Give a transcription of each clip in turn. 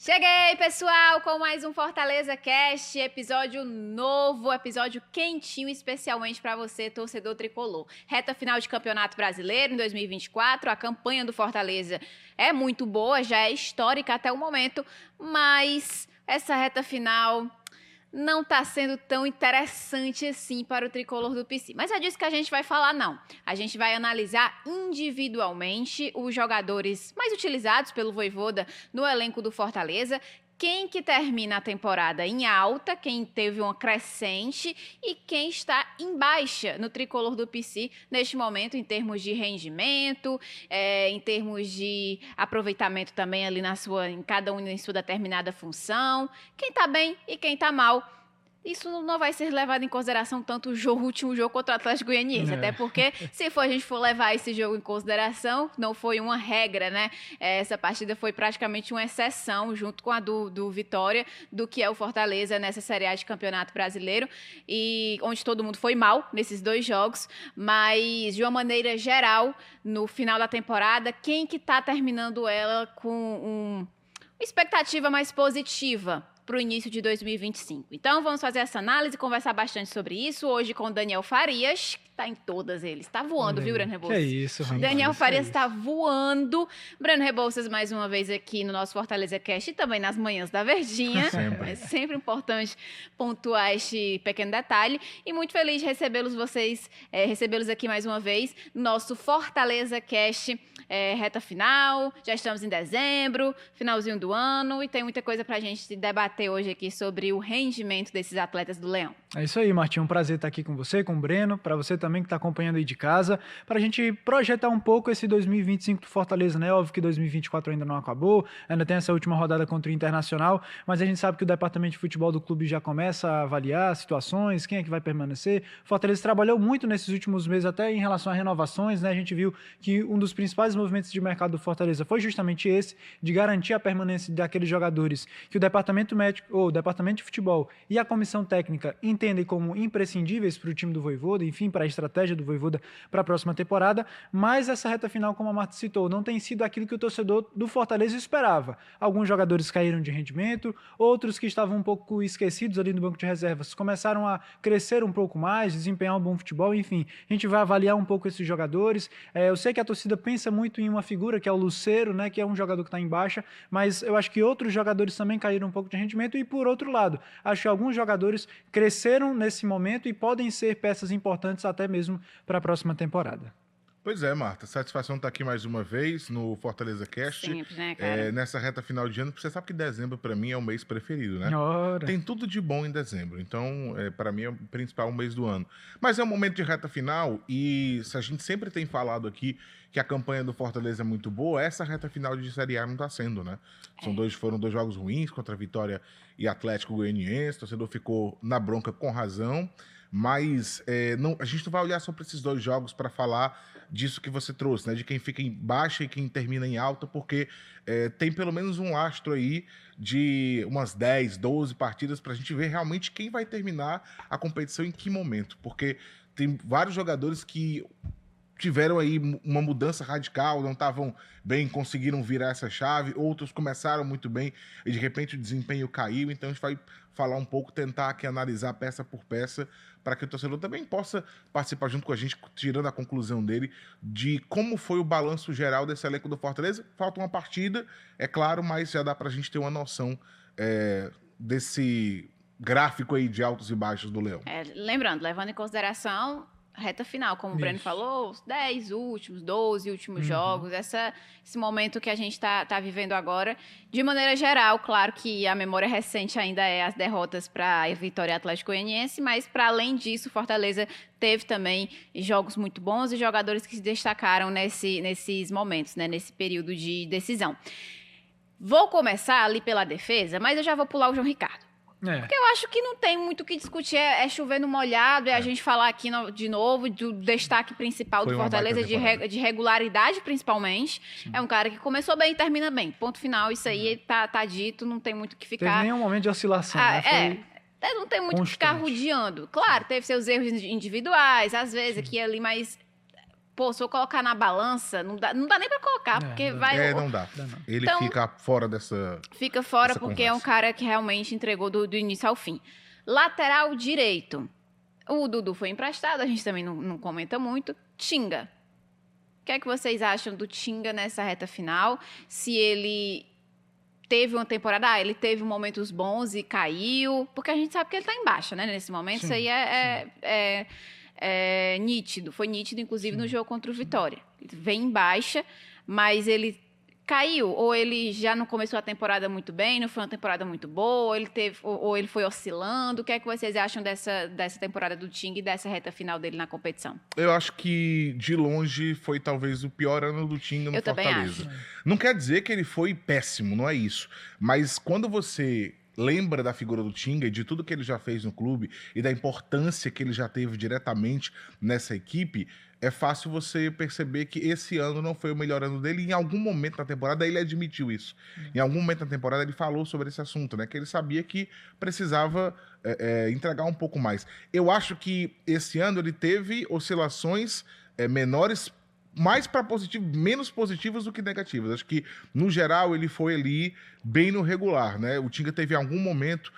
Cheguei, pessoal, com mais um Fortaleza Cast, episódio novo, episódio quentinho, especialmente para você, torcedor tricolor. Reta final de Campeonato Brasileiro em 2024, a campanha do Fortaleza é muito boa, já é histórica até o momento, mas essa reta final não está sendo tão interessante assim para o tricolor do PC. Mas é disso que a gente vai falar, não. A gente vai analisar individualmente os jogadores mais utilizados pelo Vojvoda no elenco do Fortaleza, quem que termina a temporada em alta, quem teve uma crescente e quem está em baixa no tricolor do PC neste momento, em termos de rendimento, em termos de aproveitamento também ali em cada um em sua determinada função, quem está bem e quem está mal. Isso não vai ser levado em consideração tanto o último jogo contra o Atlético Goianiense, até porque se a gente for levar esse jogo em consideração, não foi uma regra, né? Essa partida foi praticamente uma exceção, junto com a do Vitória, do que é o Fortaleza nessa Série A de Campeonato Brasileiro, e onde todo mundo foi mal nesses dois jogos, mas de uma maneira geral, no final da temporada, quem que tá terminando ela com uma expectativa mais positiva para o início de 2025. Então, vamos fazer essa análise, conversar bastante sobre isso, hoje com o Daniel Farias, que está em todas eles. Está voando, viu, Breno Rebouças? Que é isso, rapaz. Daniel Farias está voando. Breno Rebouças, mais uma vez aqui no nosso Fortaleza Cast e também nas manhãs da Verdinha. Sempre. É sempre importante pontuar este pequeno detalhe. E muito feliz de recebê-los aqui mais uma vez no nosso Fortaleza Cast, reta final. Já estamos em dezembro, finalzinho do ano, e tem muita coisa para a gente debater hoje aqui sobre o rendimento desses atletas do Leão. É isso aí, Martinho. Um prazer estar aqui com você, com o Breno, para você também que está acompanhando aí de casa, para a gente projetar um pouco esse 2025 do Fortaleza, né? Óbvio que 2024 ainda não acabou, ainda tem essa última rodada contra o Internacional, mas a gente sabe que o departamento de futebol do clube já começa a avaliar situações, quem é que vai permanecer. O Fortaleza trabalhou muito nesses últimos meses, até em relação a renovações, né? A gente viu que um dos principais movimentos de mercado do Fortaleza foi justamente esse, de garantir a permanência daqueles jogadores que o departamento médico, ou o departamento de futebol e a comissão técnica entendem como imprescindíveis para o time do Vojvoda, enfim, para a estratégia do Vojvoda para a próxima temporada, mas essa reta final, como a Marta citou, não tem sido aquilo que o torcedor do Fortaleza esperava. Alguns jogadores caíram de rendimento, outros que estavam um pouco esquecidos ali no banco de reservas começaram a crescer um pouco mais, desempenhar um bom futebol, enfim, a gente vai avaliar um pouco esses jogadores. Eu sei que a torcida pensa muito em uma figura, que é o Lucero, né, que é um jogador que está em baixa, mas eu acho que outros jogadores também caíram um pouco de rendimento, e por outro lado, acho que alguns jogadores cresceram nesse momento e podem ser peças importantes até mesmo para a próxima temporada. Pois é, Marta, satisfação estar aqui mais uma vez no Fortaleza Cast. Sempre, né, cara? Nessa reta final de ano, porque você sabe que dezembro para mim é o mês preferido, né? Ora. Tem tudo de bom em dezembro, então para mim é o principal mês do ano. Mas é um momento de reta final e se a gente sempre tem falado aqui que a campanha do Fortaleza é muito boa, essa reta final de Série A não está sendo, né? Foram dois jogos ruins contra Vitória e Atlético Goianiense, o torcedor ficou na bronca com razão, mas a gente não vai olhar só para esses dois jogos para falar disso que você trouxe, né? De quem fica em baixa e quem termina em alta, porque tem pelo menos um lastro aí de umas 10, 12 partidas para a gente ver realmente quem vai terminar a competição em que momento, porque tem vários jogadores que tiveram aí uma mudança radical, não estavam bem, conseguiram virar essa chave, outros começaram muito bem e de repente o desempenho caiu, então a gente vai falar um pouco, tentar aqui analisar peça por peça, para que o torcedor também possa participar junto com a gente, tirando a conclusão dele, de como foi o balanço geral desse elenco do Fortaleza. Falta uma partida, é claro, mas já dá para a gente ter uma noção desse gráfico aí de altos e baixos do Leão. Lembrando, levando em consideração reta final, como o Breno falou, os 10 últimos, 12 últimos jogos, esse momento que a gente está vivendo agora. De maneira geral, claro que a memória recente ainda é as derrotas para a Vitória e Atlético Goianiense, mas para além disso, o Fortaleza teve também jogos muito bons e jogadores que se destacaram nesses momentos, né, nesse período de decisão. Vou começar ali pela defesa, mas eu já vou pular o João Ricardo. Porque eu acho que não tem muito o que discutir, é chover no molhado, a gente falar aqui de novo do destaque principal do Fortaleza, de regularidade principalmente. Sim. É um cara que começou bem e termina bem. Ponto final, isso aí tá dito, não tem muito o que ficar. Teve nenhum momento de oscilação, né? Não tem muito o que ficar rodeando. Claro, teve seus erros individuais, às vezes aqui e ali, mas pô, se eu colocar na balança, não dá nem pra colocar, porque vai... Não dá. Ele Então, fica fora dessa... Fica fora dessa porque é um conversa. cara que realmente entregou do início ao fim. Lateral direito. O Dudu foi emprestado, a gente também não comenta muito. Tinga. O que é que vocês acham do Tinga nessa reta final? Se ele teve uma temporada... ele teve momentos bons e caiu. Porque a gente sabe que ele tá em baixa, né? Nesse momento, Sim, isso aí é nítido. Foi nítido, inclusive, no jogo contra o Vitória. Ele vem em baixa, mas ele caiu. Ou ele já não começou a temporada muito bem, não foi uma temporada muito boa, ou ele foi oscilando. O que é que vocês acham dessa temporada do Tinga e dessa reta final dele na competição? Eu acho que, de longe, foi talvez o pior ano do Tinga no Eu também Fortaleza. Não quer dizer que ele foi péssimo, não é isso. Mas quando você lembra da figura do Tinga e de tudo que ele já fez no clube e da importância que ele já teve diretamente nessa equipe, é fácil você perceber que esse ano não foi o melhor ano dele. E em algum momento na temporada ele admitiu isso. Em algum momento na temporada ele falou sobre esse assunto, né? Que ele sabia que precisava entregar um pouco mais. Eu acho que esse ano ele teve oscilações menores, mais para positivo, menos positivas do que negativas. Acho que, no geral, ele foi ali bem no regular, né? O Tinga teve em algum momento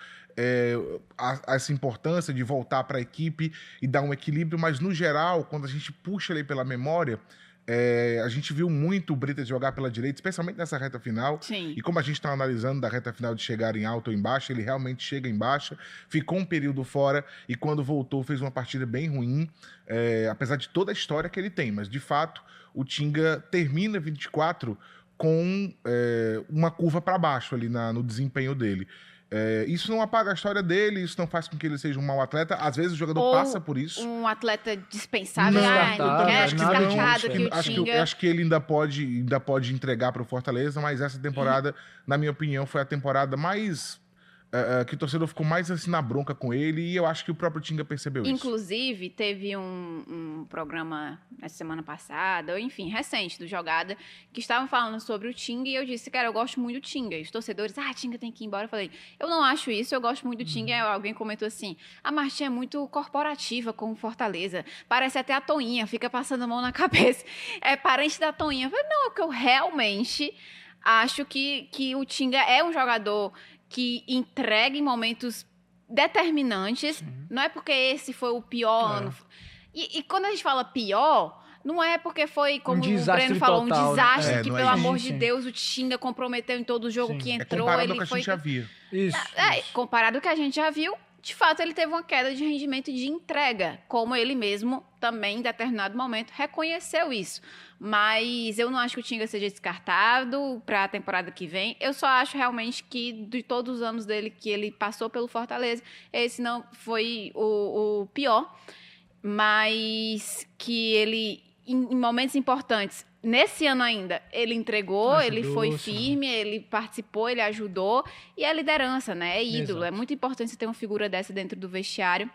essa importância de voltar para a equipe e dar um equilíbrio, mas, no geral, quando a gente puxa ali pela memória, a gente viu muito o Brites jogar pela direita, especialmente nessa reta final. Sim. E como a gente está analisando da reta final de chegar em alta ou em baixa, ele realmente chega em baixa, ficou um período fora e quando voltou fez uma partida bem ruim, apesar de toda a história que ele tem. Mas, de fato, o Tinga termina 24 com uma curva para baixo ali no desempenho dele. Isso não apaga a história dele, isso não faz com que ele seja um mau atleta. Às vezes o jogador Ou passa por isso. um atleta dispensável. Não, Não quero descartado que o Tinga... Acho que ele ainda pode entregar para o Fortaleza, mas essa temporada, na minha opinião, foi a temporada mais... que o torcedor ficou mais assim na bronca com ele, e eu acho que o próprio Tinga percebeu isso. Inclusive, teve um programa na semana passada, ou enfim, recente, do Jogada, que estavam falando sobre o Tinga, e eu disse, cara, eu gosto muito do Tinga. E os torcedores, Tinga tem que ir embora. Eu falei, eu não acho isso, eu gosto muito do Tinga. E alguém comentou assim, a Martinha é muito corporativa com o Fortaleza, parece até a Toinha, fica passando a mão na cabeça. É parente da Toinha. Eu falei, não, é porque eu realmente acho que o Tinga é um jogador que entrega em momentos determinantes. Sim. Não é porque esse foi o pior ano. E quando a gente fala pior, não é porque foi, como o Breno falou, total, um desastre, né? que, pelo amor de Deus, o Tinga comprometeu em todo o jogo que entrou. Comparado ao que a gente já via. Isso. Comparado ao que a gente já viu, de fato, ele teve uma queda de rendimento e de entrega, como ele mesmo também, em determinado momento, reconheceu isso. Mas eu não acho que o Tinga seja descartado para a temporada que vem. Eu só acho realmente que, de todos os anos dele que ele passou pelo Fortaleza, esse não foi o pior, mas que ele, em momentos importantes, nesse ano ainda, ele entregou, ele foi firme, ele participou, ele ajudou, e é liderança, né? É ídolo. Exato. É muito importante você ter uma figura dessa dentro do vestiário,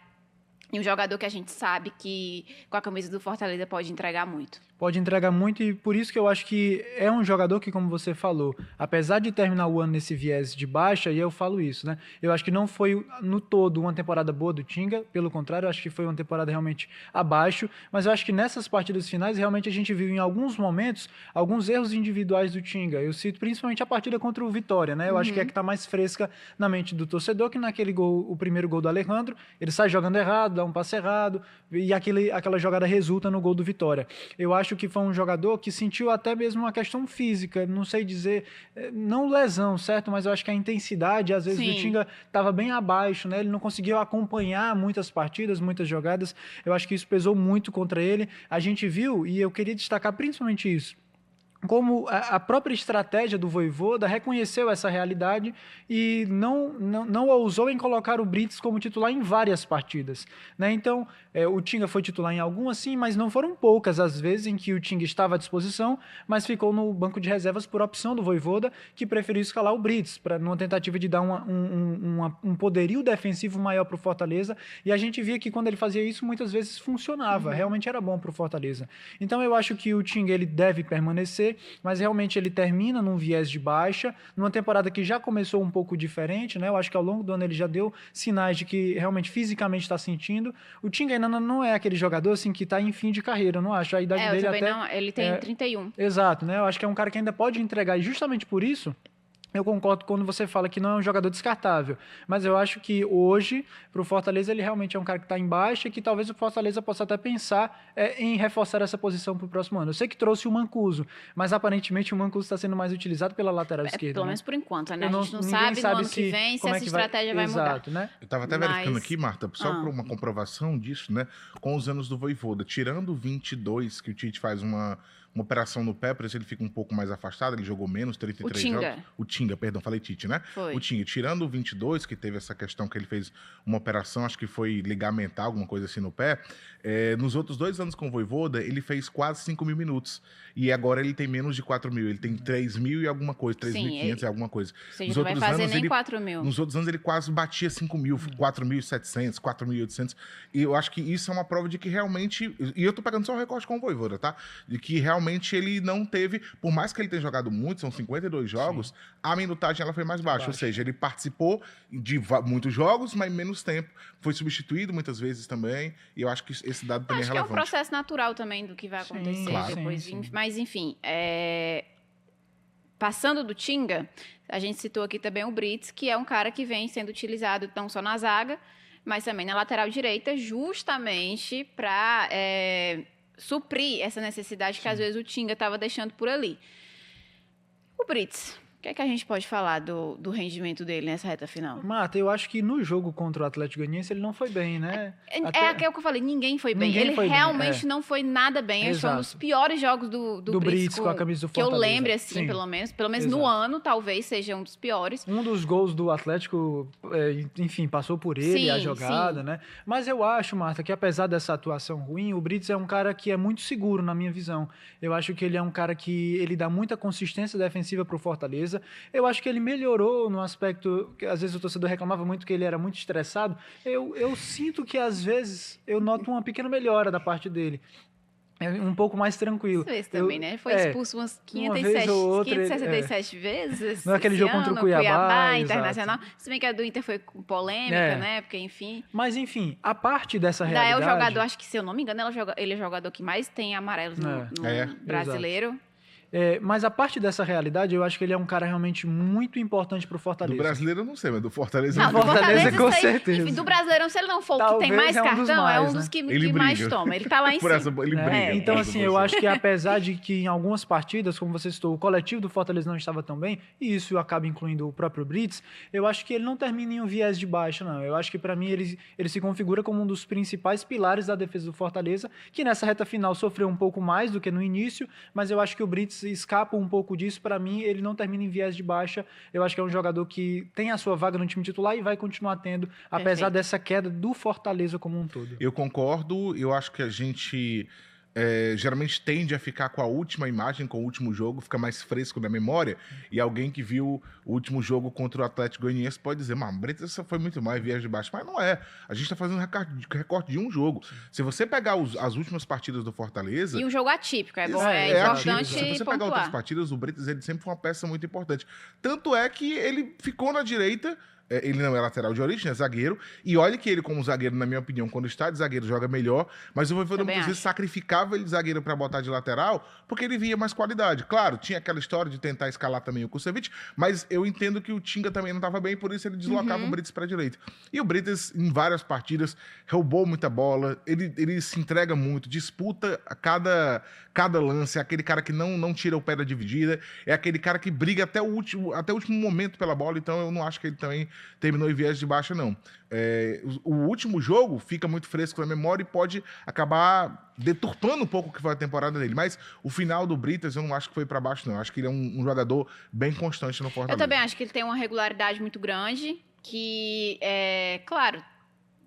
e um jogador que a gente sabe que, com a camisa do Fortaleza, pode entregar muito. Pode entregar muito, e por isso que eu acho que é um jogador que, como você falou, apesar de terminar o ano nesse viés de baixa, e eu falo isso, né? Eu acho que não foi, no todo, uma temporada boa do Tinga, pelo contrário, eu acho que foi uma temporada realmente abaixo, mas eu acho que nessas partidas finais, realmente a gente viu em alguns momentos, alguns erros individuais do Tinga. Eu cito principalmente a partida contra o Vitória, né? Eu acho que é que tá mais fresca na mente do torcedor, que naquele gol, o primeiro gol do Alejandro, ele sai jogando errado, dá um passe errado, e aquela jogada resulta no gol do Vitória. Eu acho que foi um jogador que sentiu até mesmo uma questão física, não sei dizer, não lesão, certo? Mas eu acho que a intensidade, às vezes, do Tinga estava bem abaixo, né? Ele não conseguiu acompanhar muitas partidas, muitas jogadas. Eu acho que isso pesou muito contra ele. A gente viu, e eu queria destacar principalmente isso, como a própria estratégia do Vojvoda reconheceu essa realidade e não ousou em colocar o Brites como titular em várias partidas, né? Então, o Tinga foi titular em algumas, sim, mas não foram poucas as vezes em que o Tinga estava à disposição, mas ficou no banco de reservas por opção do Vojvoda, que preferiu escalar o Brites, numa tentativa de dar um poderio defensivo maior para o Fortaleza, e a gente via que quando ele fazia isso, muitas vezes funcionava, realmente era bom para o Fortaleza. Então, eu acho que o Tinga ele deve permanecer, acontecer, mas realmente ele termina num viés de baixa, numa temporada que já começou um pouco diferente, né? Eu acho que ao longo do ano ele já deu sinais de que realmente fisicamente está sentindo. O Tinga ainda não é aquele jogador assim que está em fim de carreira, eu não acho. A idade eu dele também até não, ele tem 31. Exato, né? Eu acho que é um cara que ainda pode entregar, e justamente por isso eu concordo quando você fala que não é um jogador descartável, mas eu acho que hoje, para o Fortaleza, ele realmente é um cara que está em baixa e que talvez o Fortaleza possa até pensar em reforçar essa posição para o próximo ano. Eu sei que trouxe o Mancuso, mas aparentemente o Mancuso está sendo mais utilizado pela lateral esquerda. Pelo né? menos por enquanto, né? A Ninguém gente não sabe no ano que vem se como essa estratégia vai mudar. Exato, né? Eu estava até verificando aqui, Marta, só por uma comprovação disso, né? Com os anos do Vojvoda, tirando 22, que o Tite faz uma operação no pé, por isso ele fica um pouco mais afastado, ele jogou menos, 33 jogos. O Tinga, perdão, falei Tite, né? Foi. O Tinga, tirando o 22, que teve essa questão que ele fez uma operação, acho que foi ligamentar, alguma coisa assim no pé, nos outros 2 anos com o Vojvoda, ele fez quase 5 mil minutos. E agora ele tem menos de 4 mil, ele tem 3 mil e alguma coisa, 3.500 e alguma coisa. Ou seja, não vai fazer nem 4 mil. Nos outros anos ele quase batia 5 mil, 4.700, 4.800. E eu acho que isso é uma prova de que realmente... E eu tô pegando só o recorte com o Vojvoda, tá? De que realmente ele não teve... Por mais que ele tenha jogado muito, são 52 jogos, sim, a minutagem ela foi mais baixa. Ou seja, ele participou de muitos jogos, mas menos tempo. Foi substituído muitas vezes também. E eu acho que esse dado também é relevante. Acho que é um processo natural também do que vai acontecer, sim, claro, depois. Sim. Mas, enfim... Passando do Tinga, a gente citou aqui também o Brits, que é um cara que vem sendo utilizado não só na zaga, mas também na lateral direita, justamente para suprir essa necessidade que às vezes o Tinga estava deixando por ali. O Brits, o que a gente pode falar do rendimento dele nessa reta final? Marta, eu acho que no jogo contra o Atlético Goianiense ele não foi bem, né? É aquilo que eu falei, ninguém foi bem. Ele realmente não foi nada bem. Esse foi um dos piores jogos do Brits com a camisa do que eu Fortaleza. lembre, assim, sim, pelo menos no ano, talvez seja um dos piores. Um dos gols do Atlético, enfim, passou por ele, sim, a jogada, sim, né? Mas eu acho, Marta, que apesar dessa atuação ruim, o Brits é um cara que é muito seguro, na minha visão. Eu acho que ele é um cara que ele dá muita consistência defensiva pro Fortaleza. Eu acho que ele melhorou no aspecto que às vezes o torcedor reclamava muito que ele era muito estressado. Eu sinto que às vezes eu noto uma pequena melhora da parte dele. É um pouco mais tranquilo. Isso também, né? Foi expulso umas 567 vezes. Não é aquele jogo contra o Cuiabá, Internacional. Se bem que a do Inter foi com polêmica, né? Porque, enfim... Mas, enfim, a parte dessa realidade... É o jogador, acho que, se eu não me engano, ele é o jogador que mais tem amarelos no brasileiro. Exato. Mas a parte dessa realidade, eu acho que ele é um cara realmente muito importante pro Fortaleza. Do brasileiro eu não sei, mas do Fortaleza... Não, do Fortaleza com certeza. Enfim, do Brasileirão, se ele não for o que tem mais cartão, é um dos que mais toma. Ele tá lá em cima. Ele briga. Então, assim, eu acho que apesar de que em algumas partidas, como você citou, o coletivo do Fortaleza não estava tão bem, e isso acaba incluindo o próprio Brits, eu acho que ele não termina em um viés de baixa, não. Eu acho que, para mim, ele se configura como um dos principais pilares da defesa do Fortaleza, que nessa reta final sofreu um pouco mais do que no início, mas eu acho que o Brits escapa um pouco disso. Para mim, ele não termina em viés de baixa. Eu acho que é um jogador que tem a sua vaga no time titular e vai continuar tendo, apesar dessa queda do Fortaleza como um todo. Eu concordo, eu acho que a gente geralmente tende a ficar com a última imagem, com o último jogo, fica mais fresco na memória, e alguém que viu o último jogo contra o Atlético Goianiense pode dizer, mas Brits foi muito mais viés de baixo, mas não é. A gente está fazendo um recorte de um jogo. Se você pegar as últimas partidas do Fortaleza... E um jogo atípico, é importante pontuar. Se você pegar outras partidas, o Brits ele sempre foi uma peça muito importante. Tanto é que ele ficou na direita. Ele não é lateral de origem, é zagueiro. E olha que ele, como zagueiro, na minha opinião, quando está de zagueiro, joga melhor. Mas o Vojvoda muitas vezes sacrificava ele de zagueiro para botar de lateral, porque ele via mais qualidade. Claro, tinha aquela história de tentar escalar também o Kusevich, mas eu entendo que o Tinga também não estava bem, por isso ele deslocava o Brits para a direita. E o Brits, em várias partidas, roubou muita bola, ele se entrega muito, disputa a cada lance, é aquele cara que não tira o pé da dividida, é aquele cara que briga até o último momento pela bola, então eu não acho que ele também terminou em viés de baixa, não. O último jogo fica muito fresco na memória e pode acabar deturpando um pouco o que foi a temporada dele. Mas o final do Britas eu não acho que foi para baixo, não. Eu acho que ele é um jogador bem constante no Fortaleza. Eu também acho que ele tem uma regularidade muito grande, que, claro,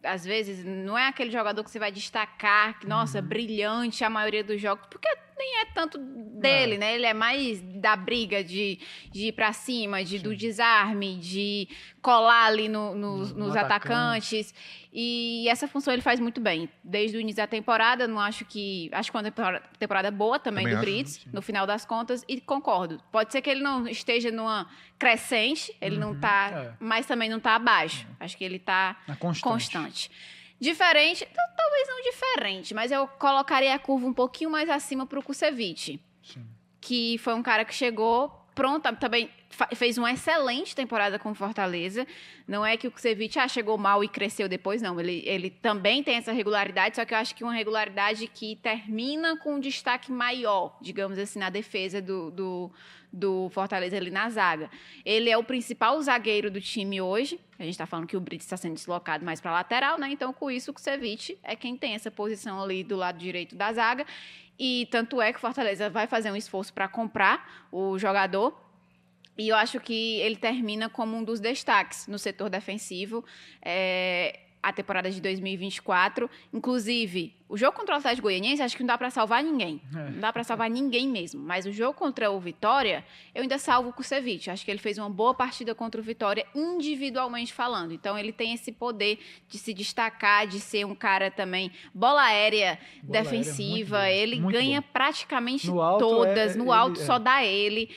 às vezes não é aquele jogador que você vai destacar, que, nossa, brilhante a maioria dos jogos, porque nem é tanto dele, né? Ele é mais da briga, de ir pra cima, do desarme, de colar ali nos atacantes. E essa função ele faz muito bem. Desde o início da temporada, acho que foi uma temporada boa também do Brits, no final das contas, e concordo. Pode ser que ele não esteja numa crescente, ele não tá, mas também não tá abaixo. Acho que ele tá constante. Diferente, talvez não diferente, mas eu colocaria a curva um pouquinho mais acima pro Kusevich, que foi um cara que chegou pronto, também fez uma excelente temporada com o Fortaleza. Não é que o Kusevich chegou mal e cresceu depois, não. Ele também tem essa regularidade, só que eu acho que uma regularidade que termina com um destaque maior, digamos assim, na defesa do Fortaleza ali na zaga. Ele é o principal zagueiro do time hoje. A gente está falando que o Brits está sendo deslocado mais para a lateral, né? Então, com isso, o Kusevich é quem tem essa posição ali do lado direito da zaga. E tanto é que o Fortaleza vai fazer um esforço para comprar o jogador. E eu acho que ele termina como um dos destaques no setor defensivo. A temporada de 2024. Inclusive, o jogo contra o Atlético Goianiense, acho que não dá para salvar ninguém. Não dá para salvar ninguém mesmo. Mas o jogo contra o Vitória, eu ainda salvo o Kusevich. Acho que ele fez uma boa partida contra o Vitória, individualmente falando. Então, ele tem esse poder de se destacar, de ser um cara também bola aérea defensiva. Ele ganha praticamente todas. No alto, só dá ele.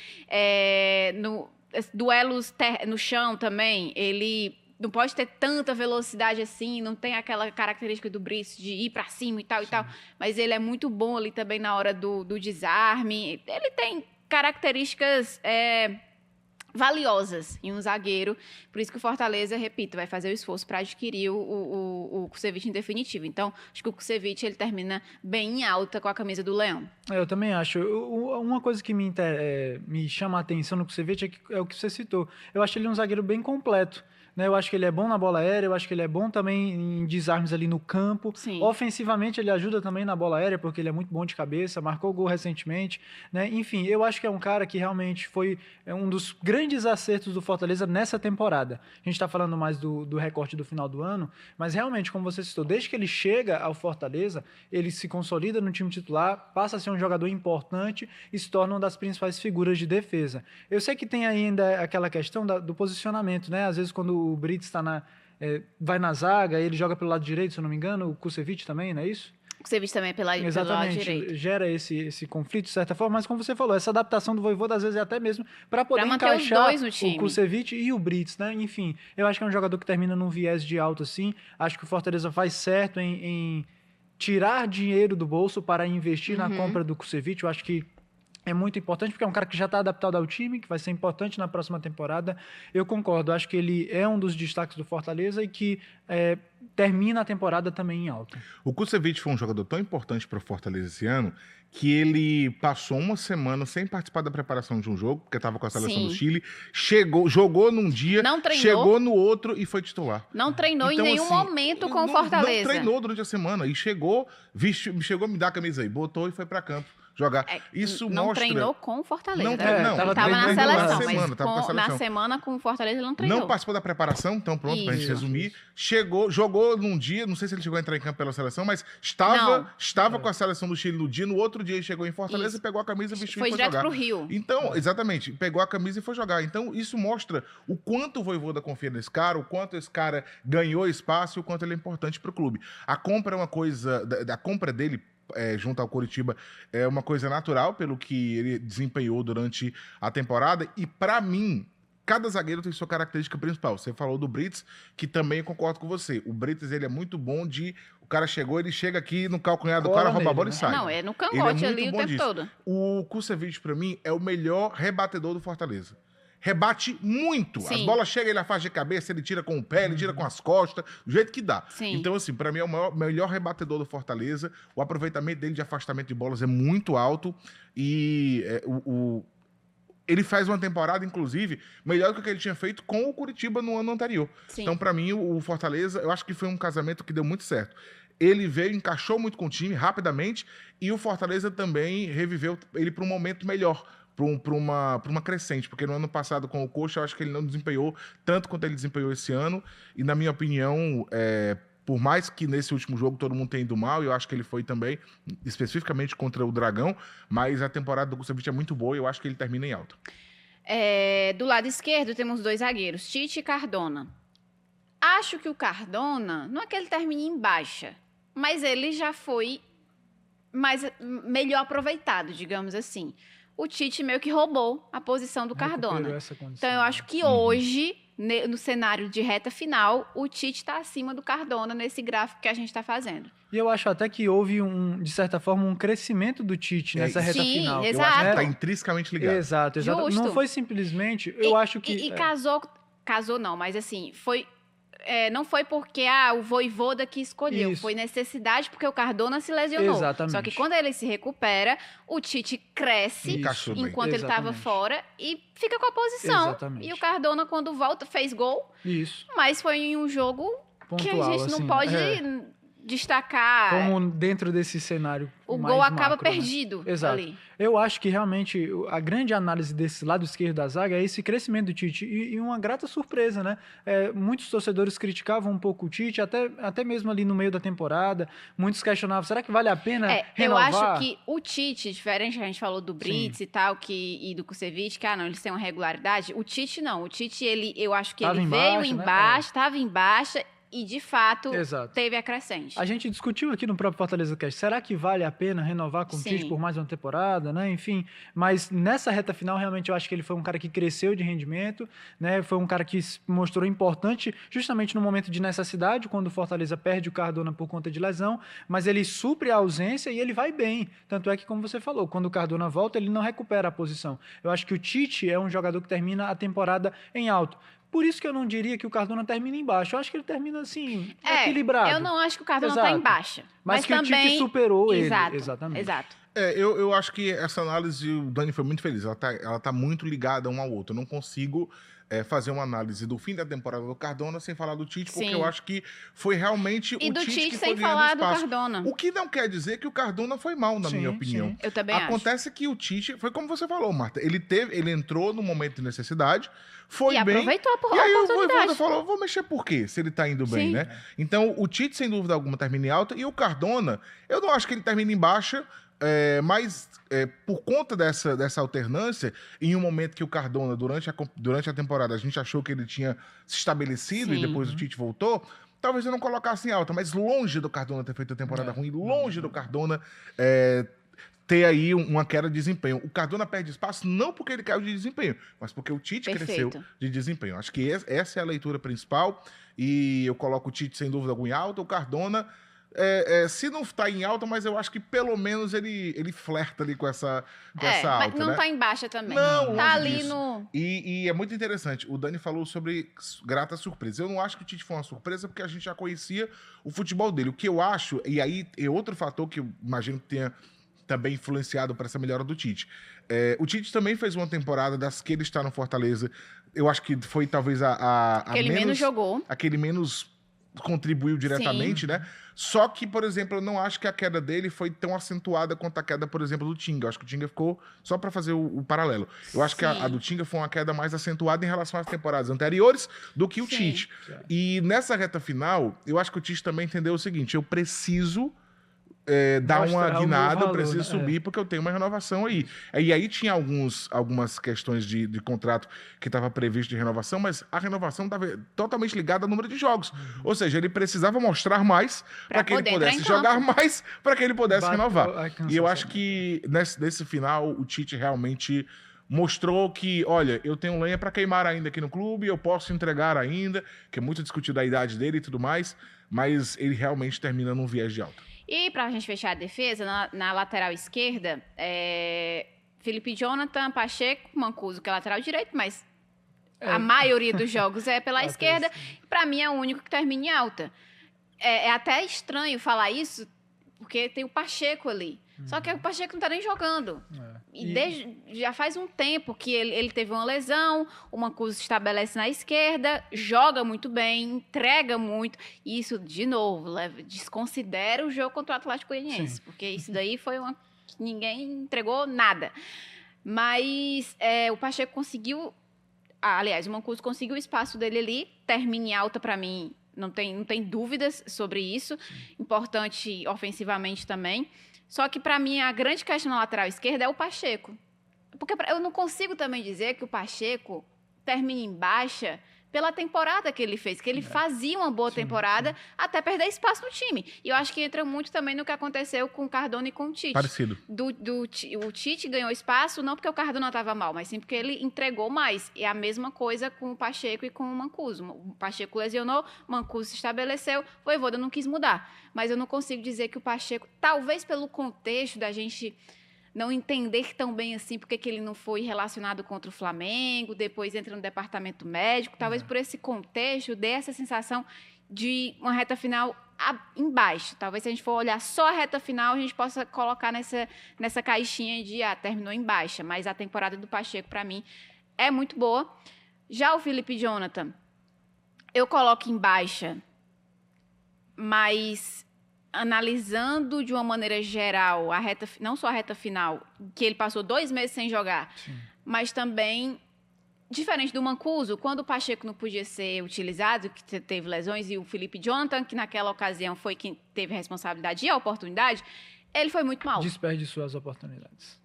Duelos no chão também, ele não pode ter tanta velocidade assim, não tem aquela característica do Brits de ir para cima e tal, mas ele é muito bom ali também na hora do desarme. Ele tem características valiosas em um zagueiro, por isso que o Fortaleza, repito, vai fazer o esforço para adquirir o Kusevich em definitivo. Então, acho que o Kusevich ele termina bem em alta com a camisa do Leão. Eu também acho. Uma coisa que me chama a atenção no Kusevich é o que você citou. Eu acho ele um zagueiro bem completo. Eu acho que ele é bom na bola aérea, eu acho que ele é bom também em desarmes ali no campo. Sim. Ofensivamente, ele ajuda também na bola aérea, porque ele é muito bom de cabeça, marcou gol recentemente. Enfim, eu acho que é um cara que realmente foi um dos grandes acertos do Fortaleza nessa temporada. A gente está falando mais do recorte do final do ano, mas realmente, como você citou, desde que ele chega ao Fortaleza, ele se consolida no time titular, passa a ser um jogador importante e se torna uma das principais figuras de defesa. Eu sei que tem ainda aquela questão do posicionamento, né? Às vezes, quando o Brits vai na zaga, ele joga pelo lado direito, se eu não me engano, o Kusevich também, não é isso? O Kusevich também pelo lado direito. Exatamente, gera esse conflito de certa forma, mas como você falou, essa adaptação do Vojvoda às vezes é até mesmo para poder encaixar o Kusevich e o Brits, né? Enfim, eu acho que é um jogador que termina num viés de alto assim, acho que o Fortaleza faz certo em tirar dinheiro do bolso para investir na compra do Kusevich. Eu acho que é muito importante, porque é um cara que já está adaptado ao time, que vai ser importante na próxima temporada. Eu concordo, acho que ele é um dos destaques do Fortaleza e que termina a temporada também em alta. O Kusevich foi um jogador tão importante para o Fortaleza esse ano que ele passou uma semana sem participar da preparação de um jogo, porque estava com a seleção do Chile, jogou num dia, chegou no outro e foi titular. Não treinou então, em nenhum momento com o Fortaleza. Não treinou durante a semana e chegou a me dar a camisa aí, botou e foi para campo jogar. Isso não mostra... treinou com o Fortaleza. Não, ele estava na seleção, mas na semana com o Fortaleza ele não treinou. Não participou da preparação, então pronto, pra gente resumir. Jogou num dia, não sei se ele chegou a entrar em campo pela seleção, mas estava com a seleção do Chile no dia, no outro dia ele chegou em Fortaleza e pegou a camisa, vestiu e foi jogar. Foi direto pro Rio. Então, exatamente, pegou a camisa e foi jogar. Então, isso mostra o quanto o Vojvoda confia nesse cara, o quanto esse cara ganhou espaço e o quanto ele é importante pro clube. A compra é uma coisa, a compra dele junto ao Coritiba é uma coisa natural pelo que ele desempenhou durante a temporada e para mim cada zagueiro tem sua característica principal. Você falou do Brits, que também concordo com você. O Brits, ele é muito bom o cara ele chega aqui no calcanhar do cara, rouba a bola e sai. Não, é no cangote ali o tempo todo. O Kusevich, para mim, é o melhor rebatedor do Fortaleza. Rebate muito. Sim. As bolas chegam, ele afasta de cabeça, ele tira com o pé, ele tira com as costas, do jeito que dá. Sim. Então, assim, pra mim é o melhor rebatedor do Fortaleza. O aproveitamento dele de afastamento de bolas é muito alto e ele faz uma temporada, inclusive, melhor do que o que ele tinha feito com o Coritiba no ano anterior. Sim. Então, pra mim, o Fortaleza, eu acho que foi um casamento que deu muito certo. Ele veio, encaixou muito com o time rapidamente e o Fortaleza também reviveu ele para um momento melhor. Para uma crescente, porque no ano passado com o Coxa eu acho que ele não desempenhou tanto quanto ele desempenhou esse ano e na minha opinião por mais que nesse último jogo todo mundo tenha ido mal, e eu acho que ele foi também, especificamente contra o Dragão, mas a temporada do Kusevich é muito boa e eu acho que ele termina em alta. Do lado esquerdo temos 2 zagueiros, Tite e Cardona. Acho que o Cardona, não é que ele termine em baixa, mas ele já foi melhor aproveitado, digamos assim. O Tite meio que roubou a posição do Cardona. Então eu acho que hoje, no cenário de reta final, o Tite está acima do Cardona nesse gráfico que a gente está fazendo. E eu acho até que houve, de certa forma, um crescimento do Tite nessa reta final. Exato. Eu acho que está intrinsecamente ligado. Exato. Justo. Não foi simplesmente, eu acho que... E casou não, mas assim, foi... não foi porque o Vojvoda que escolheu, foi necessidade porque o Cardona se lesionou. Exatamente. Só que quando ele se recupera, o Tite cresce enquanto ele estava fora e fica com a posição. Exatamente. E o Cardona, quando volta, fez gol. Isso. Mas foi em um jogo pontual, que a gente não pode destacar. Como dentro desse cenário. O gol acaba macro, perdido. Né? Exato. Ali. Eu acho que realmente a grande análise desse lado esquerdo da zaga é esse crescimento do Tite e uma grata surpresa, né? Muitos torcedores criticavam um pouco o Tite, até mesmo ali no meio da temporada. Muitos questionavam, será que vale a pena renovar? Eu acho que o Tite, diferente, a gente falou do Brits e tal, e do Kusevich, que não, eles têm uma regularidade. O Tite não. O Tite, eu acho que ele veio embaixo, estava em baixa. E, de fato, teve a crescente. A gente discutiu aqui no próprio Fortaleza Cast, será que vale a pena renovar com o Tite por mais uma temporada, né? Enfim, mas nessa reta final, realmente, eu acho que ele foi um cara que cresceu de rendimento, né? Foi um cara que se mostrou importante justamente no momento de necessidade, quando o Fortaleza perde o Cardona por conta de lesão, mas ele supre a ausência e ele vai bem. Tanto é que, como você falou, quando o Cardona volta, ele não recupera a posição. Eu acho que o Tite é um jogador que termina a temporada em alto. Por isso que eu não diria que o Cardona termina embaixo. Eu acho que ele termina, assim, equilibrado. Eu não acho que o Cardona está em baixa. Mas que também... o Tite superou ele. Exatamente. Exato. Eu acho que essa análise, o Dani foi muito feliz. Ela tá muito ligada um ao outro. Eu não consigo fazer uma análise do fim da temporada do Cardona sem falar do Tite, porque eu acho que foi realmente o Tite que foi ganhando espaço. E do Tite sem falar do Cardona. O que não quer dizer que o Cardona foi mal, na minha opinião. Eu também acho. Acontece que o Tite, foi como você falou, Marta, ele entrou no momento de necessidade, foi bem... aproveitou a oportunidade. E aí o Vojvoda falou, vou mexer por quê? Se ele tá indo bem, né? Então, o Tite, sem dúvida alguma, termina em alta, e o Cardona, eu não acho que ele termine em baixa, mas por conta dessa alternância, em um momento que o Cardona, durante a temporada, a gente achou que ele tinha se estabelecido e depois o Tite voltou, talvez eu não colocasse em alta, mas longe do Cardona ter feito a temporada ruim, longe do Cardona ter aí uma queda de desempenho. O Cardona perde espaço não porque ele caiu de desempenho, mas porque o Tite cresceu de desempenho. Acho que essa é a leitura principal e eu coloco o Tite sem dúvida alguma em alta, o Cardona... se não está em alta, mas eu acho que pelo menos ele flerta ali com essa alta, mas não está em baixa também. Não, tá ali disso. No... E é muito interessante, o Dani falou sobre grata surpresa. Eu não acho que o Tite foi uma surpresa, porque a gente já conhecia o futebol dele. O que eu acho, e aí é outro fator que eu imagino que tenha também influenciado para essa melhora do Tite. O Tite também fez uma temporada das que ele está no Fortaleza. Eu acho que foi talvez a ele menos jogou. Aquele menos contribuiu diretamente, né? Só que, por exemplo, eu não acho que a queda dele foi tão acentuada quanto a queda, por exemplo, do Tinga. Eu acho que o Tinga ficou, só para fazer o paralelo, eu acho que a do Tinga foi uma queda mais acentuada em relação às temporadas anteriores do que o Tite. E nessa reta final, eu acho que o Tite também entendeu o seguinte, eu preciso dar uma guinada, eu preciso subir porque eu tenho uma renovação aí. E aí tinha algumas questões de contrato que estava previsto de renovação, mas a renovação estava totalmente ligada ao número de jogos. Ou seja, ele precisava mostrar mais para que ele pudesse jogar mais, para que ele pudesse renovar. E eu acho que nesse final o Tite realmente mostrou que, olha, eu tenho lenha para queimar ainda aqui no clube, eu posso entregar ainda, que é muito discutido a idade dele e tudo mais, mas ele realmente termina num viés de alta. E para a gente fechar a defesa, na lateral esquerda, Felipe Jonathan, Pacheco, Mancuso, que é lateral direito, mas a maioria dos jogos é pela esquerda. Para mim é o único que termina em alta. É até estranho falar isso, porque tem o Pacheco ali. Só que o Pacheco não está nem jogando. Já faz um tempo que ele teve uma lesão, o Mancuso se estabelece na esquerda, joga muito bem, entrega muito. E isso, de novo, desconsidera o jogo contra o Atlético Goianiense, porque isso daí foi ninguém entregou nada. Mas o Pacheco conseguiu... aliás, o Mancuso conseguiu o espaço dele ali, termina em alta para mim não tem dúvidas sobre isso. Importante ofensivamente também. Só que, para mim, a grande questão na lateral esquerda é o Pacheco. Porque eu não consigo também dizer que o Pacheco termine em baixa pela temporada que ele fez, que ele fazia uma boa temporada até perder espaço no time. E eu acho que entra muito também no que aconteceu com o Cardona e com o Tite. Parecido. O Tite ganhou espaço não porque o Cardona estava mal, mas sim porque ele entregou mais. E a mesma coisa com o Pacheco e com o Mancuso. O Pacheco lesionou, o Mancuso se estabeleceu, o Vojvoda não quis mudar. Mas eu não consigo dizer que o Pacheco, talvez pelo contexto da gente não entender tão bem assim porque que ele não foi relacionado contra o Flamengo, depois entra no departamento médico, talvez por esse contexto dê essa sensação de uma reta final embaixo. Talvez se a gente for olhar só a reta final, a gente possa colocar nessa caixinha de terminou em baixa, mas a temporada do Pacheco, para mim, é muito boa. Já o Felipe Jonathan, eu coloco em baixa, mas analisando de uma maneira geral não só a reta final, que ele passou 2 meses sem jogar, mas também, diferente do Mancuso, quando o Pacheco não podia ser utilizado, que teve lesões, e o Felipe Jonathan, que naquela ocasião foi quem teve a responsabilidade e a oportunidade, ele foi muito mal. Desperdiçou as oportunidades.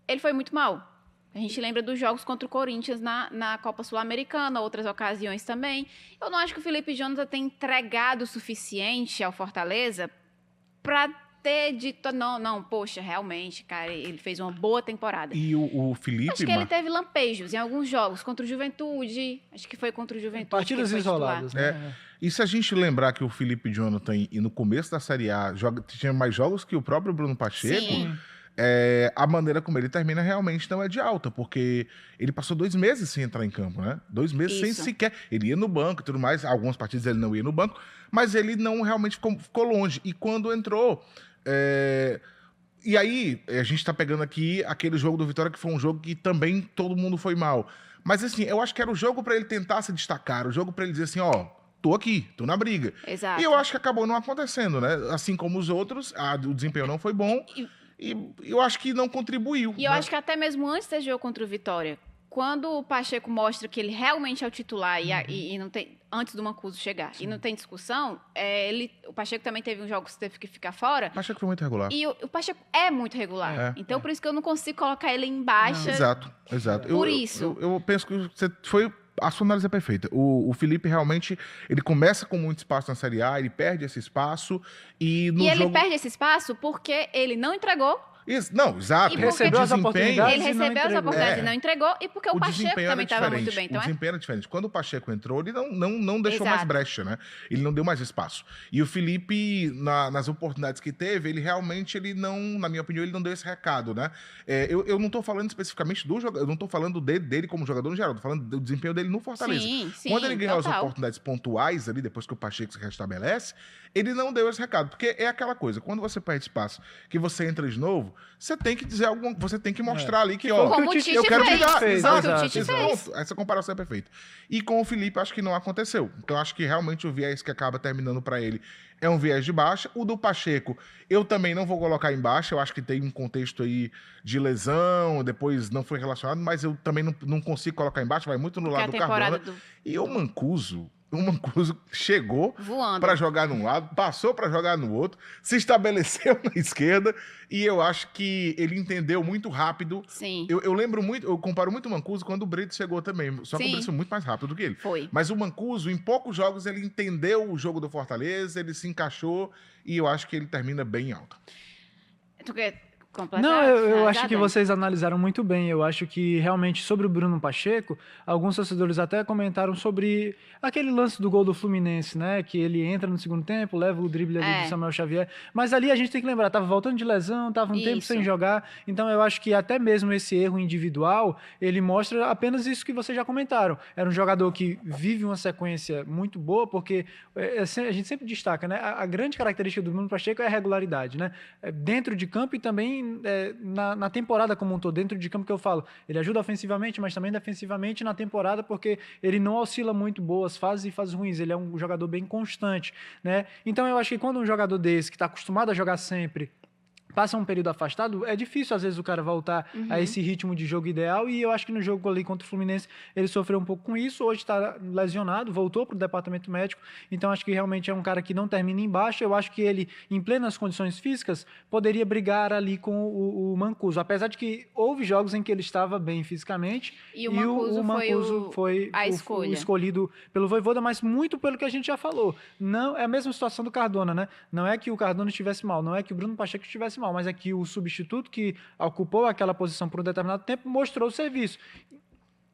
Ele foi muito mal. A gente lembra dos jogos contra o Corinthians na Copa Sul-Americana, outras ocasiões também. Eu não acho que o Felipe Jonathan tem entregado o suficiente ao Fortaleza para ter dito, poxa, realmente, cara, ele fez uma boa temporada. E o Felipe... Acho que ele teve lampejos em alguns jogos, contra o Juventude, acho que foi contra o Juventude. Partidas isoladas, né? E se a gente lembrar que o Felipe Jonathan, e no começo da Série A, tinha mais jogos que o próprio Bruno Pacheco... Sim. A maneira como ele termina realmente não é de alta, porque ele passou 2 meses sem entrar em campo, né? 2 meses sem sequer... Ele ia no banco e tudo mais, algumas partidas ele não ia no banco, mas ele não realmente ficou longe. E quando entrou... E aí, a gente tá pegando aqui aquele jogo do Vitória, que foi um jogo que também todo mundo foi mal. Mas assim, eu acho que era o jogo para ele tentar se destacar, o jogo para ele dizer assim, tô aqui, tô na briga. Exato. E eu acho que acabou não acontecendo, né? Assim como os outros, o desempenho não foi bom. E eu acho que não contribuiu. E eu acho que até mesmo antes desse jogo contra o Vitória, quando o Pacheco mostra que ele realmente é o titular e não tem, antes do Mancuso chegar, e não tem discussão, o Pacheco também teve um jogo que teve que ficar fora. O Pacheco foi muito regular. E o Pacheco é muito regular. Então, por isso que eu não consigo colocar ele em baixa. Exato. Por isso. Eu penso que você foi... A sua análise é perfeita. O Felipe realmente, ele começa com muito espaço na Série A, ele perde esse espaço e no ele perde esse espaço porque ele não entregou. Exato. Recebeu as oportunidades. Ele recebeu as oportunidades e não entregou, e porque o Pacheco também estava muito bem. Então o desempenho era diferente. Quando o Pacheco entrou, ele não deixou mais brecha, né? Ele não deu mais espaço. E o Felipe, nas oportunidades que teve, ele realmente, na minha opinião, ele não deu esse recado, né? Eu não estou falando especificamente do jogador, eu não estou falando dele como jogador no geral, estou falando do desempenho dele no Fortaleza. Sim, quando ele ganhou as oportunidades pontuais ali, depois que o Pacheco se restabelece, ele não deu esse recado, porque é aquela coisa, quando você perde espaço, que você entra de novo, você tem que dizer você tem que mostrar ali que, como o Tite eu quero fez. te dar. Exato. Essa comparação é perfeita. E com o Felipe, acho que não aconteceu. Então, acho que realmente o viés que acaba terminando para ele é um viés de baixa. O do Pacheco, eu também não vou colocar em baixa, eu acho que tem um contexto aí de lesão, depois não foi relacionado, mas eu também não consigo colocar em baixa, vai muito no lado do Cardona. E o Mancuso chegou para jogar num lado, passou para jogar no outro, se estabeleceu na esquerda, e eu acho que ele entendeu muito rápido. Sim. Eu lembro muito, eu comparo muito o Mancuso quando o Brito chegou também, só que o Brito foi muito mais rápido do que ele. Foi. Mas o Mancuso, em poucos jogos, ele entendeu o jogo do Fortaleza, ele se encaixou, e eu acho que ele termina bem alto. Tu quer... Não, eu acho que vocês analisaram muito bem. Eu acho que realmente sobre o Bruno Pacheco, alguns torcedores até comentaram sobre aquele lance do gol do Fluminense, né? Que ele entra no segundo tempo, leva o drible ali do Samuel Xavier. Mas ali a gente tem que lembrar, tava voltando de lesão, tava um tempo sem jogar. Então eu acho que até mesmo esse erro individual, ele mostra apenas isso que vocês já comentaram. Era um jogador que vive uma sequência muito boa, porque a gente sempre destaca, né? A grande característica do Bruno Pacheco é a regularidade, né? Dentro de campo e também na temporada como um todo, dentro de campo que eu falo, ele ajuda ofensivamente, mas também defensivamente na temporada, porque ele não oscila muito boas fases e fases ruins, ele é um jogador bem constante, né? Então eu acho que quando um jogador desse, que está acostumado a jogar sempre, passa um período afastado, é difícil às vezes o cara voltar a esse ritmo de jogo ideal, e eu acho que no jogo ali contra o Fluminense ele sofreu um pouco com isso, hoje está lesionado, voltou para o departamento médico, então acho que realmente é um cara que não termina embaixo. Eu acho que ele, em plenas condições físicas, poderia brigar ali com o Mancuso, apesar de que houve jogos em que ele estava bem fisicamente, e o Mancuso foi a escolha. O escolhido pelo Vojvoda, mas muito pelo que a gente já falou. Não, é a mesma situação do Cardona, né? Não é que o Cardona estivesse mal, não é que o Bruno Pacheco estivesse mal, mas é que o substituto que ocupou aquela posição por um determinado tempo mostrou o serviço.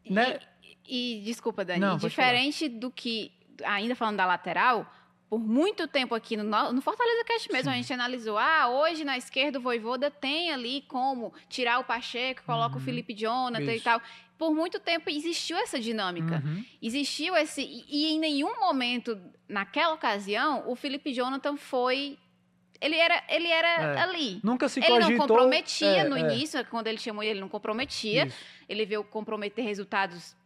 Né? E desculpa, Dani, não, diferente do que, ainda falando da lateral, por muito tempo aqui no Fortaleza Cast mesmo, a gente analisou, hoje na esquerda o Vojvoda tem ali como tirar o Pacheco, coloca o Felipe Jonathan e tal. Por muito tempo existiu essa dinâmica. Existiu esse... E em nenhum momento, naquela ocasião, o Felipe Jonathan foi... Ele era ali. Nunca se cogitou... Ele não comprometia no início, quando ele chamou ele não comprometia. Isso. Ele veio comprometer resultados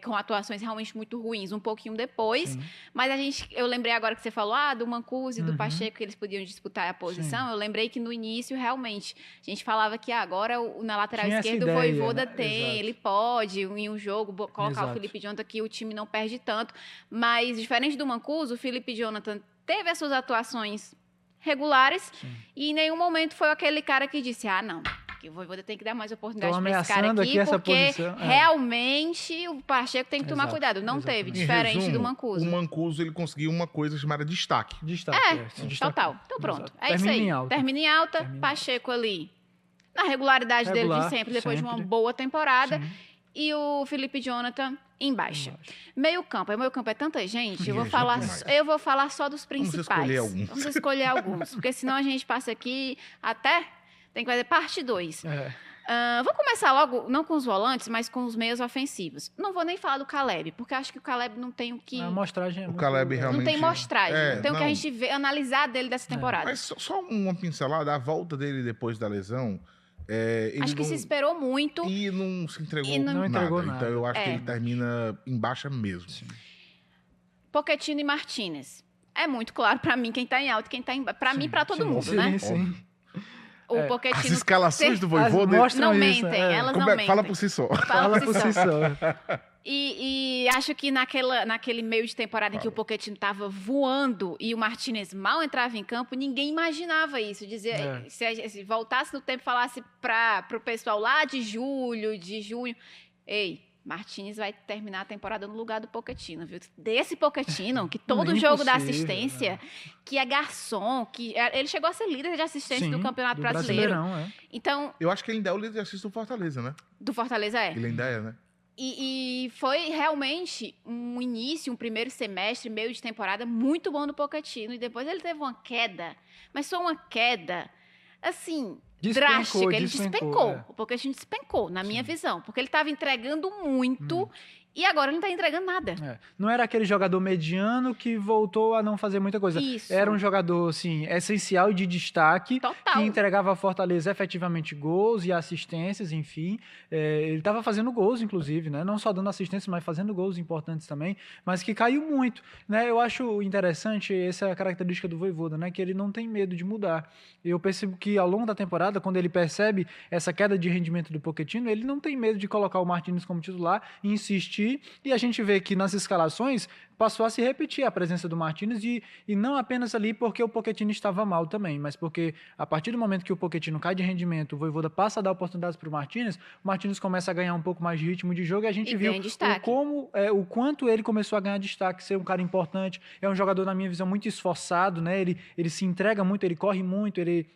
com atuações realmente muito ruins um pouquinho depois. Sim. Mas eu lembrei agora que você falou do Mancuso e do Pacheco, que eles podiam disputar a posição. Sim. Eu lembrei que no início, realmente, a gente falava que agora na lateral esquerda o Vojvoda tem, exato. Ele pode, em um jogo, colocar exato. O Felipe Jonathan, que o time não perde tanto. Mas, diferente do Mancuso, o Felipe Jonathan teve as suas atuações regulares. Sim. E em nenhum momento foi aquele cara que disse, não, que o Vojvoda tem que dar mais oportunidade para esse cara aqui porque realmente o Pacheco tem que tomar cuidado. Não teve, diferente resumo, do Mancuso. O Mancuso, ele conseguiu uma coisa chamada destaque. Total. Então pronto, é isso aí. Termina em alta, Pacheco ali na regularidade dele de sempre, depois de uma boa temporada. Sim. E o Felipe Jonathan em baixa. Meio campo é tanta gente, eu vou falar só dos principais. Vamos escolher alguns, porque senão a gente passa aqui até... Tem que fazer parte 2. Vou começar logo, não com os volantes, mas com os meios ofensivos. Não vou nem falar do Caleb, porque acho que o Caleb não tem o que... A amostragem é o Caleb realmente... Não tem mostragem. Não tem o que a gente analisar dele dessa temporada. Mas só uma pincelada, a volta dele depois da lesão... acho que se esperou muito. E não se entregou nada. Então eu acho que ele termina em baixa mesmo. Sim. Pochettino e Martinez. É muito claro pra mim quem tá em alta e quem tá em baixa. Pra mim, pra todo mundo, né? Sim. O Pochettino... As escalações do Vojvoda... Não mentem, elas não mentem. Fala por si só. Fala por si só. E acho que naquele meio de temporada em que o Pochettino estava voando e o Martinez mal entrava em campo, ninguém imaginava isso. Se voltasse no tempo e falasse para o pessoal lá de julho, de junho... Ei, Martinez vai terminar a temporada no lugar do Pochettino, viu? Desse Pochettino, que todo jogo dá assistência, que é garçom, ele chegou a ser líder de assistência do Campeonato Brasileiro. Então, eu acho que ele ainda é o líder de assistência do Fortaleza, né? Do Fortaleza Ele ainda é, né? E foi realmente um primeiro semestre, meio de temporada, muito bom do Pochettino. E depois ele teve uma queda, mas só uma queda, assim... drástica, ele despencou. O Pochettino despencou, na minha visão, porque ele estava entregando muito e agora ele não está entregando nada. Não era aquele jogador mediano que voltou a não fazer muita coisa. Isso. Era um jogador, assim, essencial de destaque, que entregava a Fortaleza efetivamente gols e assistências, enfim. Ele estava fazendo gols, inclusive, né? Não só dando assistência, mas fazendo gols importantes também, mas que caiu muito, né? Eu acho interessante essa característica do Vojvoda, né? Que ele não tem medo de mudar. Eu percebo que ao longo da temporada, quando ele percebe essa queda de rendimento do Pochettino, ele não tem medo de colocar o Martinez como titular e insistir. E a gente vê que nas escalações passou a se repetir a presença do Martinez e não apenas ali porque o Pochettino estava mal também, mas porque a partir do momento que o Pochettino cai de rendimento, o Vojvoda passa a dar oportunidades para o Martinez começa a ganhar um pouco mais de ritmo de jogo e a gente viu o quanto ele começou a ganhar destaque, ser um cara importante, é um jogador, na minha visão, muito esforçado, né? Ele se entrega muito, ele corre muito, ele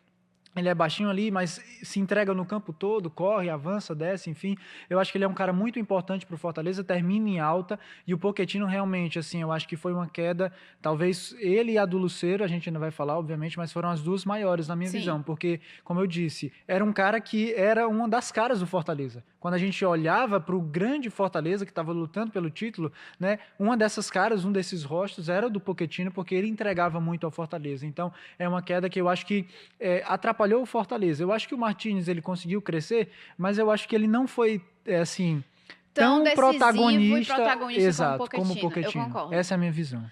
é baixinho ali, mas se entrega no campo todo, corre, avança, desce, enfim. Eu acho que ele é um cara muito importante para o Fortaleza, termina em alta, e o Pochettino realmente, assim, eu acho que foi uma queda, talvez ele e a do Lucero, a gente ainda vai falar, obviamente, mas foram as duas maiores na minha visão, porque, como eu disse, era um cara que era uma das caras do Fortaleza. Quando a gente olhava para o grande Fortaleza, que estava lutando pelo título, né, uma dessas caras, um desses rostos era do Pochettino, porque ele entregava muito ao Fortaleza. Então, é uma queda que eu acho que atrapalhou o Fortaleza. Eu acho que o Martinez ele conseguiu crescer, mas eu acho que ele não foi, assim, tão protagonista exato, como o Pochettino. Essa é a minha visão.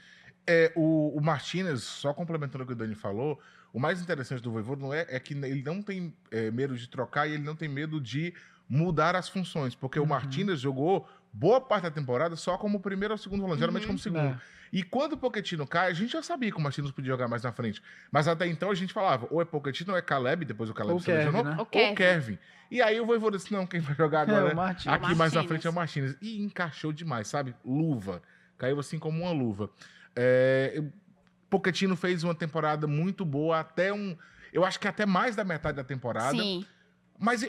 O Martinez, só complementando o que o Dani falou, o mais interessante do Vojvoda não é que ele não tem medo de trocar e ele não tem medo de mudar as funções, porque o Martínez jogou boa parte da temporada só como primeiro ou segundo volante, geralmente como segundo. E quando o Pochettino cai, a gente já sabia que o Martínez podia jogar mais na frente. Mas até então a gente falava, ou é Pochettino ou é Caleb, depois o Caleb se lesionou, né? ou Kevin. E aí o Vojvoda disse, não, quem vai jogar agora aqui mais na frente é o Martínez. E encaixou demais, sabe? Luva. Caiu assim como uma luva. Pochettino fez uma temporada muito boa, eu acho que até mais da metade da temporada. Sim. Mas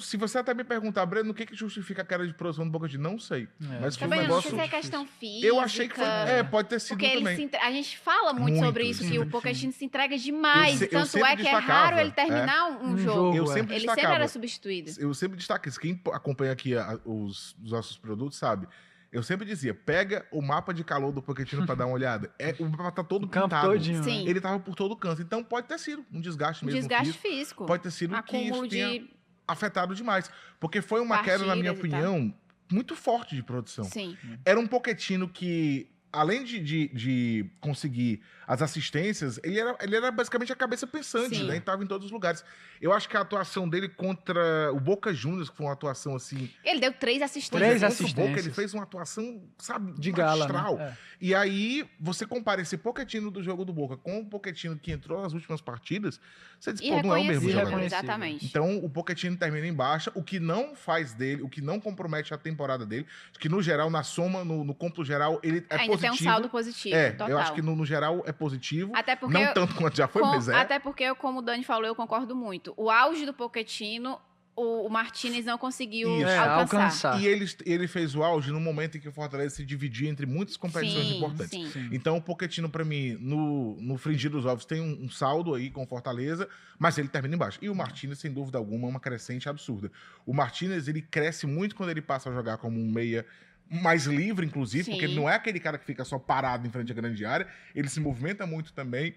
se você até me perguntar, Breno, o que justifica a queda de produção do Pochettino? Não sei. Mas foi um Também negócio... não sei se é questão física. Eu achei que foi... pode ter sido porque também. A gente fala muito sobre isso, que o Pochettino se entrega demais. Tanto é que é raro ele terminar um jogo. Eu sempre ele sempre era substituído. Eu sempre destaco isso. Quem acompanha aqui os nossos produtos sabe. Eu sempre dizia, pega o mapa de calor do Pochettino pra dar uma olhada. O mapa tá todo pintado. Todinho, Sim. Ele tava por todo canto. Então pode ter sido um desgaste mesmo. Desgaste físico. Pode ter sido que isso tenha afetado demais. Porque foi uma Partidas queda, na minha opinião, muito forte de produção. Sim. Era um Pochettino que, além de conseguir as assistências, ele era basicamente a cabeça pensante, Sim. né? Ele estava em todos os lugares. Eu acho que a atuação dele contra o Boca Juniors, que foi uma atuação assim... Ele deu 3 assistências. Contra o Boca, ele fez uma atuação, sabe, de gala, magistral. né? E aí, você compara esse Pochettino do jogo do Boca com o Pochettino que entrou nas últimas partidas, você diz, pô, não é o mesmo jogador. Exatamente. Então, o Pochettino termina em baixa, o que não faz dele, o que não compromete a temporada dele, que no geral, na soma, no cômputo geral, ele é ainda positivo. Tem um saldo positivo, total. Eu acho que no geral é positivo. Até porque não tanto quanto já foi, mas é. Até porque, como o Dani falou, eu concordo muito. O auge do Pochettino, o Martínez não conseguiu alcançar. E ele fez o auge no momento em que o Fortaleza se dividia entre muitas competições importantes. Sim. Então, o Pochettino, pra mim, no frigir dos ovos, tem um saldo aí com o Fortaleza, mas ele termina embaixo. E o Martínez, sem dúvida alguma, é uma crescente absurda. O Martínez, ele cresce muito quando ele passa a jogar como um meia mais livre, inclusive, porque ele não é aquele cara que fica só parado em frente à grande área, ele se movimenta muito também,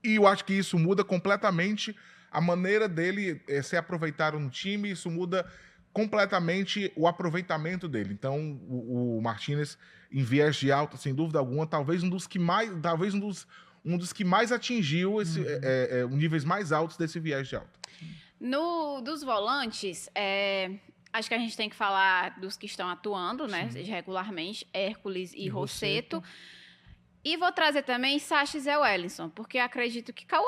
e eu acho que isso muda completamente a maneira dele ser aproveitado no time, isso muda completamente o aproveitamento dele. Então, o Martínez, em viés de alta, sem dúvida alguma, talvez um dos que mais atingiu níveis mais altos desse viés de alta. Dos volantes, acho que a gente tem que falar dos que estão atuando, né, regularmente, Hércules e Rossetto. E vou trazer também Sacha e Zé Wellington, porque acredito que Cauã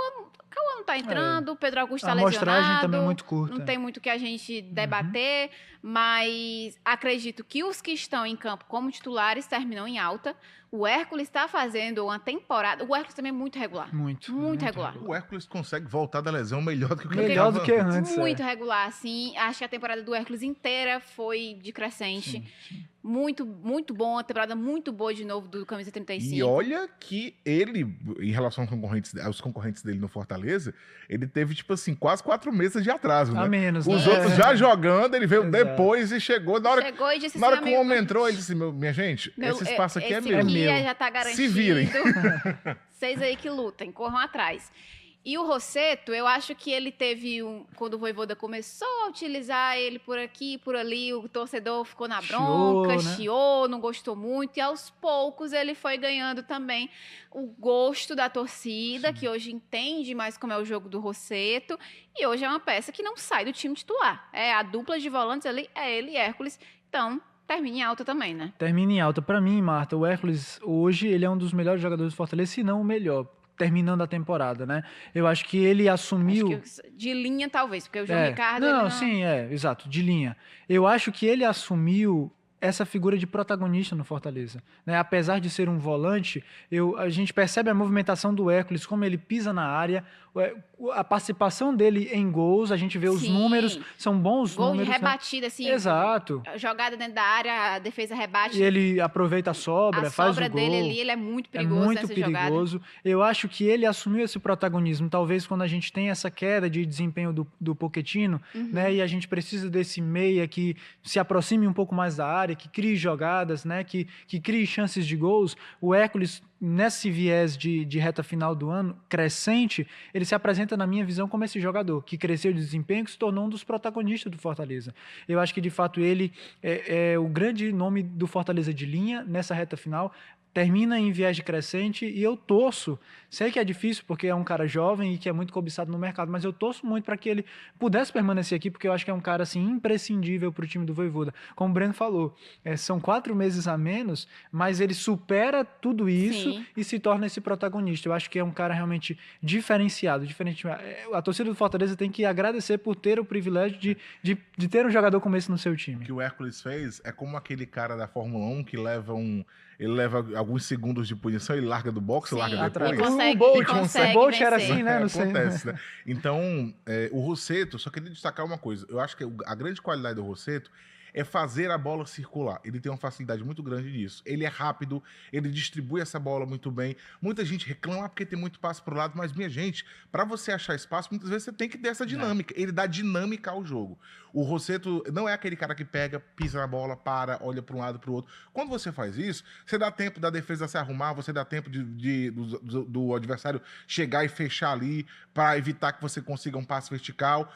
não tá entrando, Pedro Augusto tá lesionado. A amostragem também é muito curta. Não tem muito que a gente debater, mas acredito que os que estão em campo como titulares terminam em alta. O Hércules está fazendo uma temporada... O Hércules também é muito regular. Muito regular. O Hércules consegue voltar da lesão melhor do que melhor do que antes. Muito regular, assim. Acho que a temporada do Hércules inteira foi de crescente. Sim. Muito, muito bom. A temporada muito boa de novo do Camisa 35. E olha que ele, em relação aos concorrentes dele no Fortaleza, ele teve, tipo assim, quase 4 meses de atraso, né? A menos, Os outros já jogando, ele veio depois e chegou. Na hora que o homem entrou, ele disse, minha gente, esse espaço aqui é meu. Já tá garantido. Se virem. Vocês aí que lutem, corram atrás. E o Rossetto, eu acho que ele teve quando o Vojvoda começou a utilizar ele por aqui, por ali, o torcedor ficou na bronca, chiou, não gostou muito, e aos poucos ele foi ganhando também o gosto da torcida, que hoje entende mais como é o jogo do Rossetto, e hoje é uma peça que não sai do time titular. A dupla de volantes ali é ele e Hércules, então termina em alta também, né? Termina em alta. Pra mim, Marta, o Hércules hoje ele é um dos melhores jogadores do Fortaleza, se não o melhor, terminando a temporada, né? Eu acho que ele assumiu... de linha, talvez, porque o João Ricardo... Exato, de linha. Eu acho que ele assumiu essa figura de protagonista no Fortaleza, né? Apesar de ser um volante, a gente percebe a movimentação do Hércules, como ele pisa na área, a participação dele em gols, a gente vê os números, são bons gol números. Gol de rebatida, né? Assim. Exato. Jogada dentro da área, a defesa rebate. E ele aproveita a sobra, faz o gol. A sobra dele ali, ele é muito perigoso nessa jogada. Eu acho que ele assumiu esse protagonismo, talvez quando a gente tem essa queda de desempenho do Pochettino, né? E a gente precisa desse meia que se aproxime um pouco mais da área, que crie jogadas, né? Que crie chances de gols. O Hércules, nesse viés de reta final do ano, crescente, ele se apresenta, na minha visão, como esse jogador que cresceu de desempenho, que se tornou um dos protagonistas do Fortaleza. Eu acho que, de fato, ele é o grande nome do Fortaleza de linha nessa reta final. termina em viés de crescente e eu torço. Sei que é difícil porque é um cara jovem e que é muito cobiçado no mercado, mas eu torço muito para que ele pudesse permanecer aqui, porque eu acho que é um cara assim imprescindível para o time do Vojvoda. Como o Breno falou, são 4 meses a menos, mas ele supera tudo isso Sim. e se torna esse protagonista. Eu acho que é um cara realmente diferenciado. A torcida do Fortaleza tem que agradecer por ter o privilégio de ter um jogador como esse no seu O time. que o Hércules fez é como aquele cara da Fórmula 1 que ele leva alguns segundos de punição, ele larga do boxe, Sim, larga atrás. depois. E consegue, O Bolt, e consegue o Bolt era vencer. assim, né? Não sei. Acontece, né? Então, o Rossetto, só queria destacar uma coisa. Eu acho que a grande qualidade do Rossetto é fazer a bola circular. Ele tem uma facilidade muito grande nisso. Ele é rápido, ele distribui essa bola muito bem. Muita gente reclama porque tem muito passo pro lado, mas, minha gente, para você achar espaço, muitas vezes você tem que ter essa dinâmica. Ele dá dinâmica ao jogo. O Rossetto não é aquele cara que pega, pisa na bola, para, olha para um lado, para o outro. Quando você faz isso, você dá tempo da defesa se arrumar, você dá tempo do adversário chegar e fechar ali para evitar que você consiga um passe vertical.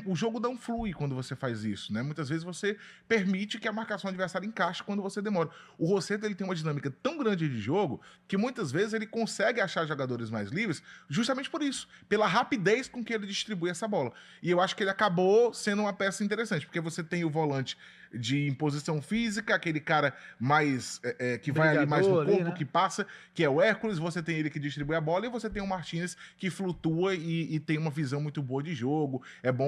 O jogo não flui quando você faz isso, né? Muitas vezes você permite que a marcação adversária encaixe quando você demora. O Rossetto, ele tem uma dinâmica tão grande de jogo que muitas vezes ele consegue achar jogadores mais livres justamente por isso, pela rapidez com que ele distribui essa bola. E eu acho que ele acabou sendo uma peça interessante, porque você tem o volante de imposição física, aquele cara mais que vai ali mais no Brigador corpo, ali, né? que passa, que é o Hércules, você tem ele que distribui a bola, e você tem o Martínez que flutua e tem uma visão muito boa de jogo, é bom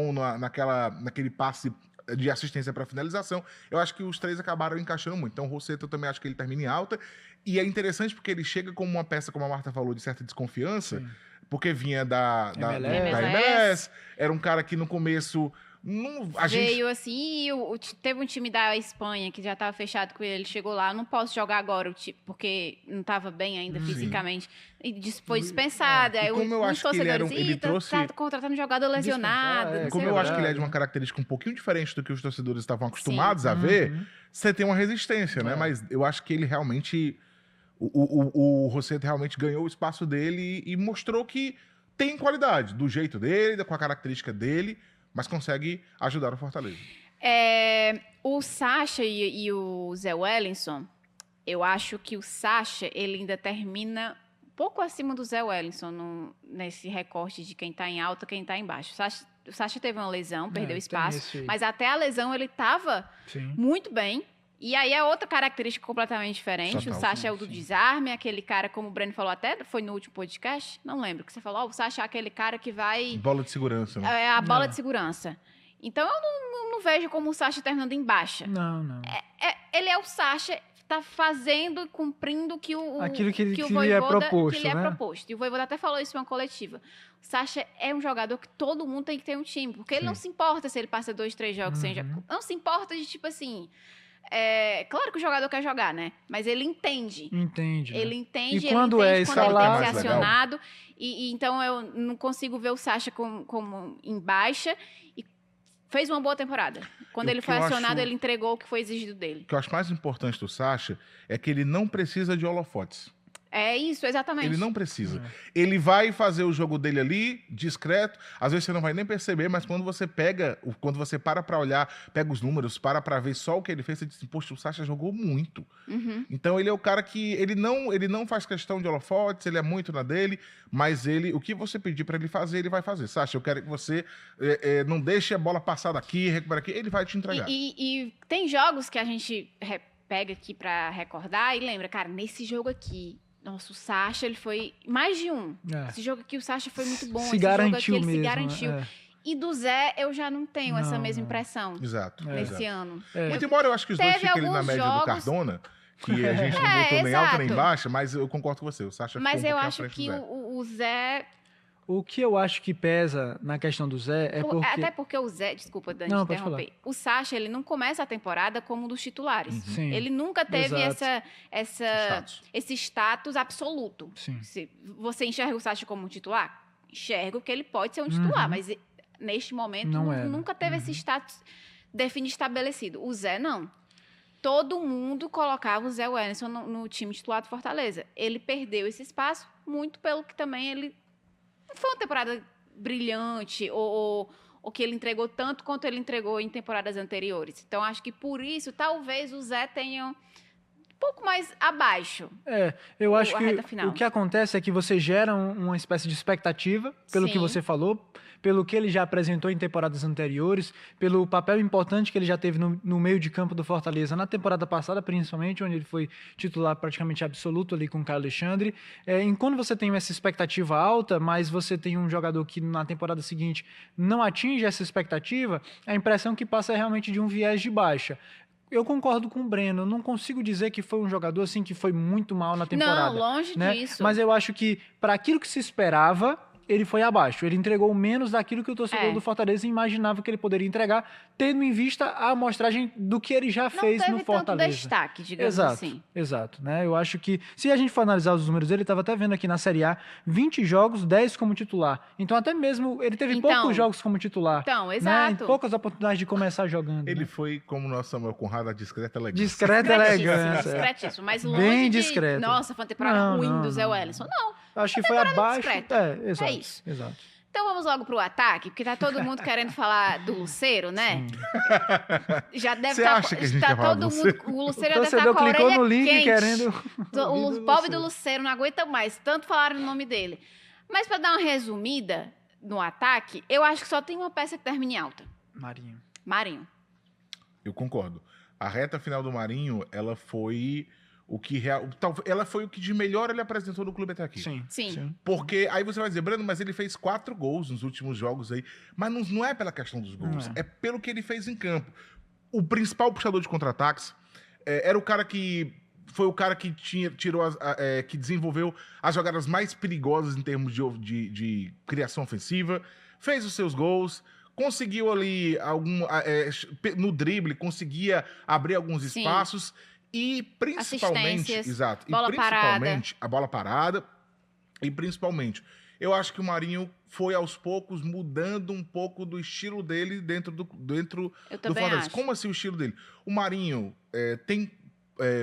naquele passe de assistência para finalização. Eu acho que os três acabaram encaixando muito. Então o Rossetto eu também acho que ele termina em alta, e é interessante porque ele chega como uma peça, como a Marta falou, de certa desconfiança, Sim. porque vinha da MLS. MLS, era um cara que no começo Veio assim, teve um time da Espanha que já estava fechado com ele, chegou lá, não posso jogar agora, porque não estava bem ainda fisicamente, e foi dispensado. E Aí como eu acho que ele trouxe... tá contratando jogador lesionado, não sei Como o eu quê. acho que ele é de uma característica um pouquinho diferente do que os torcedores estavam acostumados a ver, você tem uma resistência, né? Mas eu acho que ele realmente... O Rossetto realmente ganhou o espaço dele e mostrou que tem qualidade, do jeito dele, com a característica dele, mas consegue ajudar o Fortaleza. O Sacha e o Zé Wellington, eu acho que o Sacha, ele ainda termina um pouco acima do Zé Wellington nesse recorte de quem está em alta, quem está em baixo. O Sacha teve uma lesão, perdeu espaço, mas até a lesão ele estava muito bem. E aí é outra característica completamente diferente. Total, o Sacha é o do desarme, aquele cara, como o Breno falou até, foi no último podcast, não lembro, que você falou, o Sacha é aquele cara que vai... Bola de segurança, né? É a bola de segurança. Então eu não vejo como o Sacha terminando em baixa. Não. Ele é o Sacha, tá fazendo e cumprindo aquilo que o lhe Vojvoda, é proposto, que lhe é né? proposto. E o Vojvoda até falou isso em uma coletiva. O Sacha é um jogador que todo mundo tem que ter um time, porque ele não se importa se ele passa 2, 3 jogos sem jogar. Não se importa de, tipo assim... claro que o jogador quer jogar, né? Mas ele entende. Ele entende, e quando ele é quando ele tem que ser legal. acionado. E então eu não consigo ver o Sacha como em baixa. E fez uma boa temporada. Quando ele foi acionado, ele entregou o que foi exigido dele. O que eu acho mais importante do Sacha é que ele não precisa de holofotes. É isso, exatamente. Ele não precisa. Ele vai fazer o jogo dele ali, discreto. Às vezes você não vai nem perceber, mas quando você para olhar, pega os números, para ver só o que ele fez, você diz, poxa, o Sacha jogou muito. Então ele é o cara que ele não faz questão de holofotes, ele é muito na dele, mas o que você pedir para ele fazer, ele vai fazer. Sacha, eu quero que você não deixe a bola passar daqui, recupera aqui, ele vai te entregar. E tem jogos que a gente pega aqui para recordar e lembra, cara, nesse jogo aqui, nossa, o Sacha, ele foi mais de um. Esse jogo aqui, o Sacha foi muito bom. Se garantiu jogo aqui, ele mesmo. se garantiu. E do Zé, eu já não tenho essa mesma impressão. Exato. Nesse ano. Muito embora eu acho que os dois fiquem ali na média do Cardona, que a gente não botou nem alta nem baixa, mas eu concordo com você. O Sacha mas ficou eu pouquinho à acho frente que do Zé. o Zé... O que eu acho que pesa na questão do Zé é porque... Até porque o Zé... Desculpa, Dani, Não, interromper. O Sacha, ele não começa a temporada como um dos titulares. Sim. Ele nunca teve Status. esse status absoluto. Sim. Você enxerga o Sacha como um titular? Enxergo que ele pode ser um titular, mas neste momento nunca teve esse status definido, estabelecido. O Zé, não. Todo mundo colocava o Zé Wellington no time titular do Fortaleza. Ele perdeu esse espaço muito pelo que também ele... Não foi uma temporada brilhante ou que ele entregou tanto quanto ele entregou em temporadas anteriores. Então, acho que por isso, talvez o Zé tenha pouco mais abaixo. Eu acho a que reta final. o que acontece é que você gera uma espécie de expectativa, pelo Sim. que você falou, pelo que ele já apresentou em temporadas anteriores, pelo papel importante que ele já teve no meio de campo do Fortaleza, na temporada passada, principalmente, onde ele foi titular praticamente absoluto ali com o Caio Alexandre. Enquanto você tem essa expectativa alta, mas você tem um jogador que na temporada seguinte não atinge essa expectativa, a impressão que passa é realmente de um viés de baixa. Eu concordo com o Breno, não consigo dizer que foi um jogador assim que foi muito mal na temporada. Não, longe disso. Mas eu acho que para aquilo que se esperava, ele foi abaixo. Ele entregou menos daquilo que o torcedor do Fortaleza imaginava que ele poderia entregar, tendo em vista a amostragem do que ele já fez no Fortaleza. Não teve tanto destaque, digamos assim. Exato, né? Eu acho que, se a gente for analisar os números dele, estava até vendo aqui na Série A, 20 jogos, 10 como titular. Então, até mesmo, ele teve poucos jogos como titular. Então, exato. Né? Poucas oportunidades de começar jogando. Ele foi, como o nosso Samuel Conrado, a discreta elegância. Discreta elegância. Discretíssimo, mas longe bem discreto. Nossa, foi uma temporada ruim do Zé Wellison. Não. Acho que foi abaixo. Exato. É isso. Exato. Então vamos logo pro ataque, porque tá todo mundo querendo falar do Lucero, né? Já deve estar. Você acha que a gente quer falar do Lucero? O Lucero já deve estar com a orelha no link quente. Querendo o pobre do Lucero não aguenta mais, tanto falaram o nome dele. Mas para dar uma resumida no ataque, eu acho que só tem uma peça que termine alta. Marinho. Eu concordo. A reta final do Marinho, ela foi ela foi o que de melhor ele apresentou no clube até aqui. Sim. Porque aí você vai dizer, Breno, mas ele fez 4 gols nos últimos jogos aí. Mas não é pela questão dos gols, é pelo que ele fez em campo. O principal puxador de contra-ataques era o cara que foi o cara que que desenvolveu as jogadas mais perigosas em termos de criação ofensiva, fez os seus gols, conseguiu ali no drible, conseguia abrir alguns espaços. E principalmente, a bola parada, e principalmente, eu acho que o Marinho foi aos poucos mudando um pouco do estilo dele dentro do Fortaleza. Como assim o estilo dele? O Marinho tem,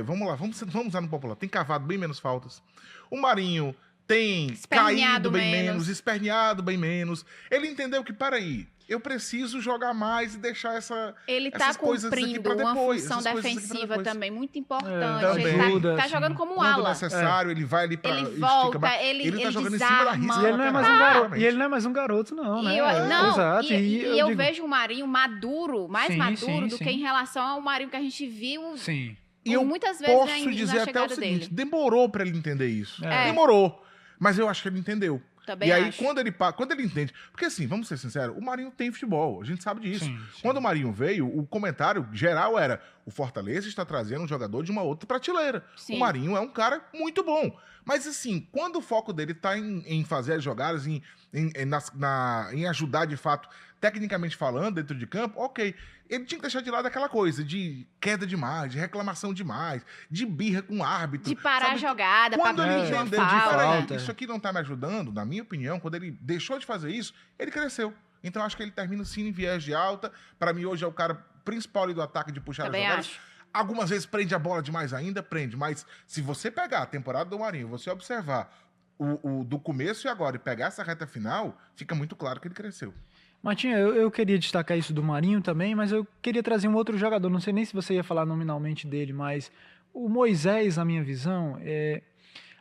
vamos lá, vamos usar no popular, tem cavado bem menos faltas. O Marinho tem caído bem menos, esperneado bem menos. Ele entendeu que, peraí, eu preciso jogar mais e deixar ele tá cumprindo uma função defensiva também muito importante. Ele tá jogando como ala. Quando necessário, ele vai ali pra... Ele volta, ele tá jogando desarma. Em cima da risca. E ele não é mais um garoto, não, né? Exato. E eu vejo o Marinho maduro, mais maduro do que em relação ao Marinho que a gente viu. Sim. E eu muitas vezes posso dizer até o seguinte, demorou pra ele entender isso. Demorou. Mas eu acho que ele entendeu. Também e aí, acho. quando ele entende... Porque assim, vamos ser sinceros, o Marinho tem futebol, a gente sabe disso. Sim. Quando o Marinho veio, o comentário geral era: o Fortaleza está trazendo um jogador de uma outra prateleira. Sim. O Marinho é um cara muito bom. Mas assim, quando o foco dele está em fazer as jogadas, em ajudar de fato, tecnicamente falando, dentro de campo, ok. Ele tinha que deixar de lado aquela coisa de queda demais, de reclamação demais, de birra com o árbitro. De parar a jogada, quando ele entendeu falta. Isso aqui não tá me ajudando, na minha opinião, quando ele deixou de fazer isso, ele cresceu. Então acho que ele termina sim em viés de alta. Para mim, hoje é o cara principal ali do ataque de puxar Também as jogadas. Acho. Algumas vezes prende a bola demais ainda, prende. Mas se você pegar a temporada do Marinho, você observar o do começo e agora e pegar essa reta final, fica muito claro que ele cresceu. Martinha, eu queria destacar isso do Marinho também, mas eu queria trazer um outro jogador. Não sei nem se você ia falar nominalmente dele, mas o Moisés, na minha visão,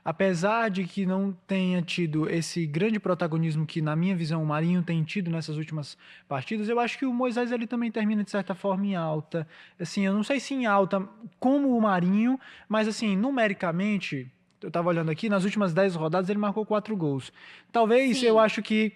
apesar de que não tenha tido esse grande protagonismo que, na minha visão, o Marinho tem tido nessas últimas partidas, eu acho que o Moisés ele também termina, de certa forma, em alta. Assim, eu não sei se em alta como o Marinho, mas, assim, numericamente, eu estava olhando aqui, nas últimas 10 rodadas ele marcou 4 gols. Talvez, eu acho que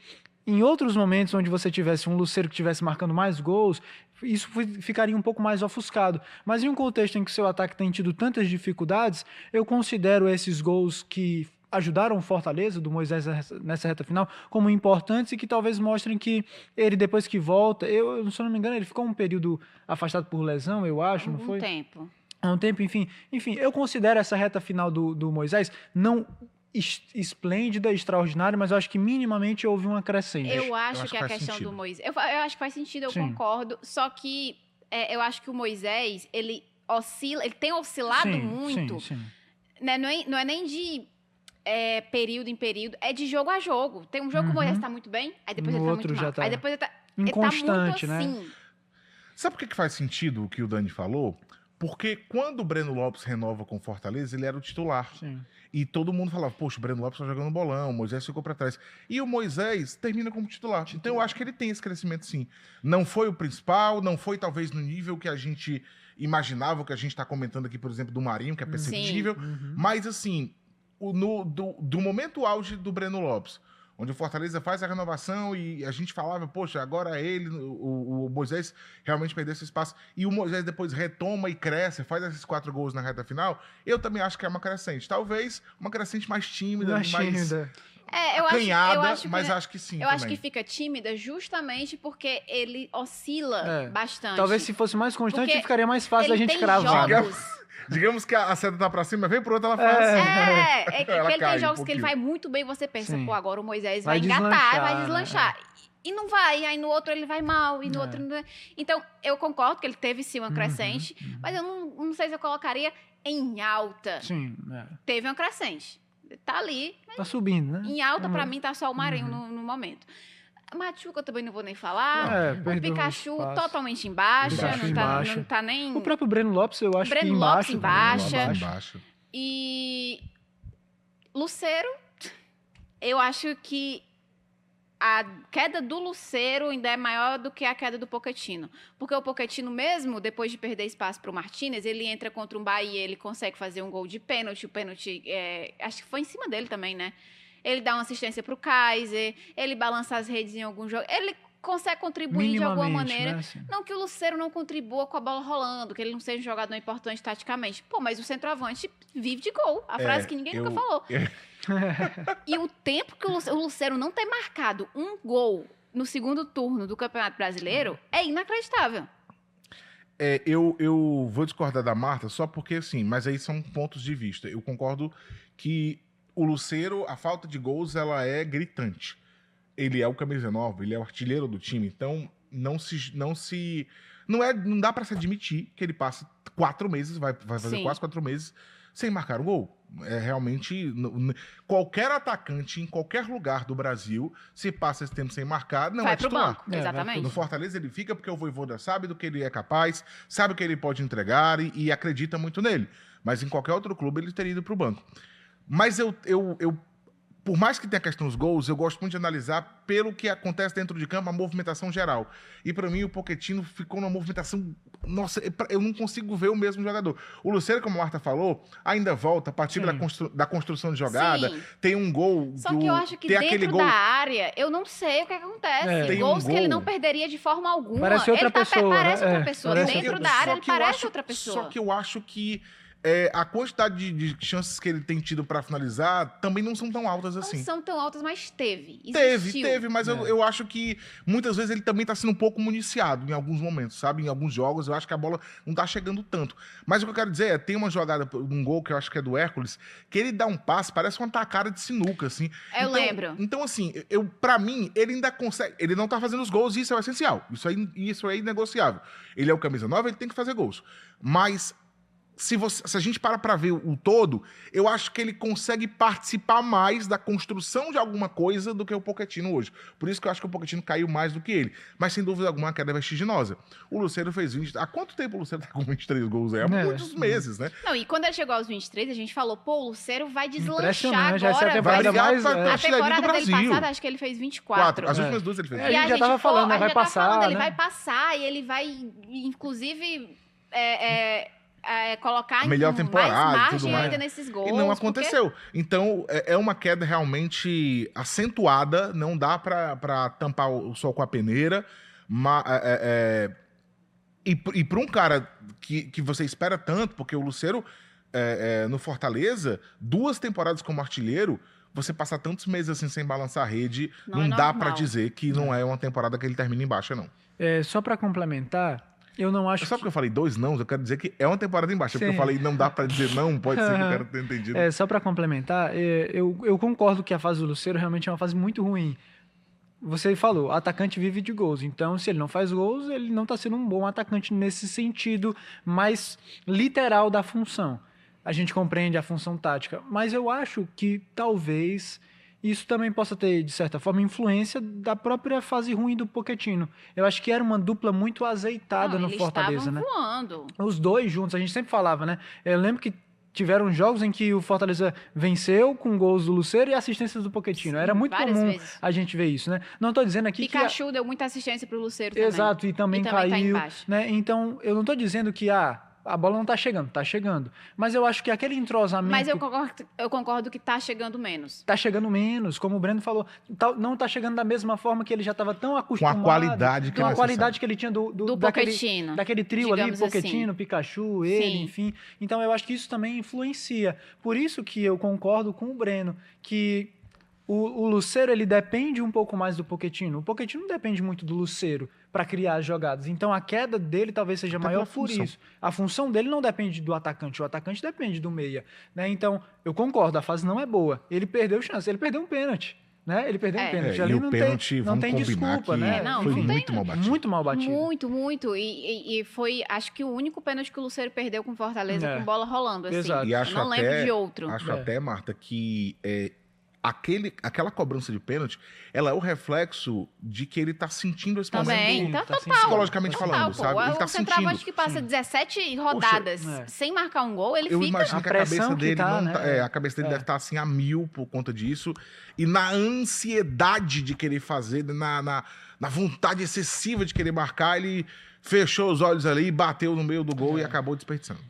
em outros momentos onde você tivesse um Lucero que estivesse marcando mais gols, isso ficaria um pouco mais ofuscado. Mas em um contexto em que seu ataque tem tido tantas dificuldades, eu considero esses gols que ajudaram o Fortaleza, do Moisés nessa reta final, como importantes e que talvez mostrem que ele, depois que volta, se eu não me engano, ele ficou um período afastado por lesão, eu acho, não foi? Há um tempo, enfim, eu considero essa reta final do Moisés não esplêndida, extraordinária, mas eu acho que minimamente houve uma crescente. Eu acho que a questão do Moisés... Eu acho que faz sentido, eu concordo, só que eu acho que o Moisés, ele oscila, ele tem oscilado muito. Sim. Né? Não é nem de período em período, é de jogo a jogo. Tem um jogo que o Moisés tá muito bem, aí depois ele tá muito mal. Aí depois ele tá inconstante, muito assim. Né? Sabe por que faz sentido o que o Dani falou? Porque quando o Breno Lopes renova com o Fortaleza, ele era o titular. Sim. E todo mundo falava, poxa, o Breno Lopes tá jogando bolão, o Moisés ficou pra trás. E o Moisés termina como titular. Então eu acho que ele tem esse crescimento, sim. Não foi o principal, não foi talvez no nível que a gente imaginava, que a gente tá comentando aqui, por exemplo, do Marinho, que é perceptível. Mas, assim, do momento auge do Breno Lopes, onde o Fortaleza faz a renovação e a gente falava, poxa, agora ele, o Moisés realmente perdeu esse espaço, e o Moisés depois retoma e cresce, faz esses 4 gols na reta final, eu também acho que é uma crescente. Talvez uma crescente mais tímida, mais acanhada, mas acho que sim Eu também. acho que fica tímida justamente porque ele oscila bastante. Talvez se fosse mais constante, Porque ficaria mais fácil a ele gente tem cravar. jogos- Digamos que a seta tá pra cima, vem pro outro, ela faz assim. É que Ela ele cai tem um jogos que ele pouquinho. vai muito bem, você pensa, Sim. pô, agora o Moisés Vai vai engatar, deslanchar, vai deslanchar. E não vai, aí no outro ele vai mal, e no outro... Não... Então, eu concordo que ele teve sim uma crescente, mas eu não sei se eu colocaria em alta. Sim, Teve uma crescente. Tá ali, tá subindo, né? em alta pra mim tá só o Marinho no momento. Machuca eu também não vou nem falar. O perdeu Pikachu espaço. totalmente em baixa, Pikachu não, em tá, baixa. não tá nem... O próprio Breno Lopes, eu acho Breno que Lopes embaixo. em baixa. Embaixo. E Lucero, eu acho que a queda do Lucero ainda é maior do que a queda do Pochettino. Porque o Pochettino mesmo, depois de perder espaço para o Martínez, ele entra contra um Bahia, ele consegue fazer um gol de pênalti. O pênalti, acho que foi em cima dele também, né? Ele dá uma assistência para o Kaiser, ele balança as redes em algum jogo. Ele consegue contribuir de alguma maneira. Né, assim. Não que o Lucero não contribua com a bola rolando, que ele não seja um jogador importante taticamente. Pô, mas o centroavante vive de gol. A frase que ninguém nunca falou. E o tempo que o Lucero não ter marcado um gol no segundo turno do Campeonato Brasileiro é inacreditável. Eu vou discordar da Marta só porque, assim, mas aí são pontos de vista. Eu concordo que o Lucero, a falta de gols, ela é gritante. Ele é o camisa 9, ele é o artilheiro do time, então não dá pra se admitir que ele passa 4 meses, vai fazer Sim. quase 4 meses sem marcar um gol. É realmente qualquer atacante em qualquer lugar do Brasil, se passa esse tempo sem marcar, não vai é pro titular. banco, exatamente. No Fortaleza ele fica porque o Vojvoda sabe do que ele é capaz, sabe o que ele pode entregar e acredita muito nele. Mas em qualquer outro clube ele teria ido pro banco. Mas eu por mais que tenha a questão dos gols, eu gosto muito de analisar pelo que acontece dentro de campo, a movimentação geral. E para mim o Pochettino ficou numa movimentação... Nossa, eu não consigo ver o mesmo jogador. O Lucero, como a Marta falou, ainda volta a partir da construção de jogada. Sim. Tem um gol... Só que eu acho que dentro da área, eu não sei o que acontece. Tem Gols um que ele gol. não perderia de forma alguma. Parece outra pessoa. Parece outra pessoa. Parece Dentro da área, ele parece outra pessoa. Só que eu acho que a quantidade de chances que ele tem tido para finalizar também não são tão altas assim. Não são tão altas, mas teve. Teve, mas eu acho que muitas vezes ele também tá sendo um pouco municiado em alguns momentos, sabe? Em alguns jogos eu acho que a bola não tá chegando tanto. Mas o que eu quero dizer tem uma jogada, um gol que eu acho que é do Hércules, que ele dá um passe, parece uma tacada de sinuca, assim. Eu lembro. Então, assim, pra mim, ele ainda consegue... Ele não tá fazendo os gols e isso é o essencial. Isso é inegociável. Ele é o camisa 9, ele tem que fazer gols. Mas... Se a gente para ver o todo, eu acho que ele consegue participar mais da construção de alguma coisa do que o Pochettino hoje. Por isso que eu acho que o Pochettino caiu mais do que ele. Mas, sem dúvida alguma, a queda é vertiginosa. O Lucero fez 20... Há quanto tempo o Lucero tá com 23 gols? Há muitos meses, né? Não, e quando ele chegou aos 23, a gente falou, pô, o Lucero vai deslanchar Impressionante, agora. essa é a temporada mais... A temporada dele passada, acho que ele fez 24. As últimas duas ele fez. A gente já tava falando, vai passar, ele vai passar e ele vai, inclusive... colocar melhor mais temporada, margem tudo mais. ainda nesses gols. E não aconteceu. Então, é uma queda realmente acentuada, não dá pra tampar o sol com a peneira. E para um cara que você espera tanto, porque o Lucero, no Fortaleza, 2 temporadas como artilheiro, você passar tantos meses assim sem balançar a rede, não dá pra dizer que não é uma temporada que ele termina em baixa, não. Só pra complementar... Eu não acho. Só porque eu falei 2 não, eu quero dizer que é uma temporada em baixa. Porque eu falei não dá pra dizer não, pode ser que eu quero ter entendido. Só pra complementar, eu concordo que a fase do Lucero realmente é uma fase muito ruim. Você falou, o atacante vive de gols. Então, se ele não faz gols, ele não tá sendo um bom atacante nesse sentido mais literal da função. A gente compreende a função tática. Mas eu acho que talvez isso também possa ter, de certa forma, influência da própria fase ruim do Pochettino. Eu acho que era uma dupla muito azeitada no Fortaleza, né? Eles estavam voando. Os dois juntos, a gente sempre falava, né? Eu lembro que tiveram jogos em que o Fortaleza venceu com gols do Lucero e assistências do Pochettino. Sim, era muito comum vezes. a gente ver isso, né? Não estou dizendo aqui Pikachu deu muita assistência pro Lucero também. Exato, e também tá caiu, embaixo. né? Então, eu não estou dizendo que a bola não tá chegando. Mas eu acho que aquele entrosamento... Mas eu concordo que tá chegando menos. Tá chegando menos, como o Breno falou. Não tá chegando da mesma forma que ele já estava tão acostumado. Com a qualidade que com a qualidade que ele tinha do Pochettino. daquele trio ali, digamos Pochettino, assim. Pikachu, ele, Sim. enfim. Então eu acho que isso também influencia. Por isso que eu concordo com o Breno, que o Lucero, ele depende um pouco mais do Pochettino. O Pochettino depende muito do Lucero para criar as jogadas. Então a queda dele talvez seja Até maior pela por função. isso. A função dele não depende do atacante, o atacante depende do meia, né? Então, eu concordo, a fase não é boa. Ele perdeu chance, ele perdeu um pênalti, né? Ele perdeu um pênalti. Ali e o não pênalti, tem, não vamos tem combinar desculpa, que né? não foi tem- muito mal batido. Muito mal batido. Muito. E foi, acho que o único pênalti que o Lucero perdeu com Fortaleza É. com bola rolando, assim. Exato. E acho Eu não até, lembro de outro. Acho É. até, Marta, que aquela cobrança de pênalti, ela é o reflexo de que ele tá sentindo esse Também, momento tá sentindo. psicologicamente Total, falando, pô. sabe? Ele tá O centroavante sentindo. que passa 17 rodadas é. sem marcar um gol, ele Eu fica... imagino A que a cabeça pressão que dele tá, não né? tá, a cabeça dele É. deve estar assim a 1000 por conta disso. E na ansiedade de querer fazer, na vontade excessiva de querer marcar, ele fechou os olhos ali, bateu no meio do gol e acabou desperdiçando.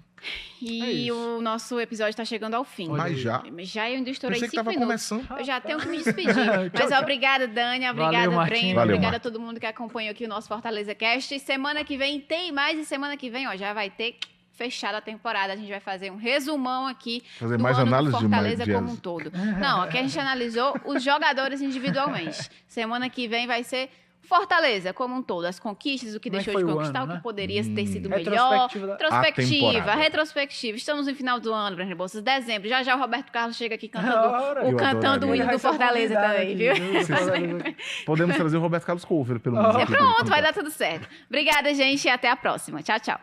É E isso. o nosso episódio tá chegando ao fim. Olha Mas aí. já. Eu ainda estourei Pensei que 5 tava minutos. começando. Eu já tenho que me despedir. Tchau, Mas obrigada, Dani. Obrigada, Valeu, Martinho. Breno. Valeu, Obrigada a Marta. todo mundo que acompanhou aqui o nosso Fortaleza Cast. E semana que vem tem mais. E semana que vem, ó, já vai ter fechado a temporada. A gente vai fazer um resumão aqui Fazer do mais ano do análise de Fortaleza mais como um todo. Não, aqui a gente analisou os jogadores individualmente. Semana que vem vai ser Fortaleza como um todo. As conquistas, o que Como é que deixou de foi o conquistar, ano, o que né? poderia ter sido melhor. Retrospectiva da- Retrospectiva, A retrospectiva. Estamos no final do ano, Breno Rebouças, dezembro. Já o Roberto Carlos chega aqui cantando Ora, eu cantando o adoraria. hino do Fortaleza também, viu? Podemos trazer o Roberto Carlos Cover, pelo Oh. menos. É aqui, pronto, pra ele vai cantar. dar tudo certo. Obrigada, gente, e até a próxima. Tchau, tchau.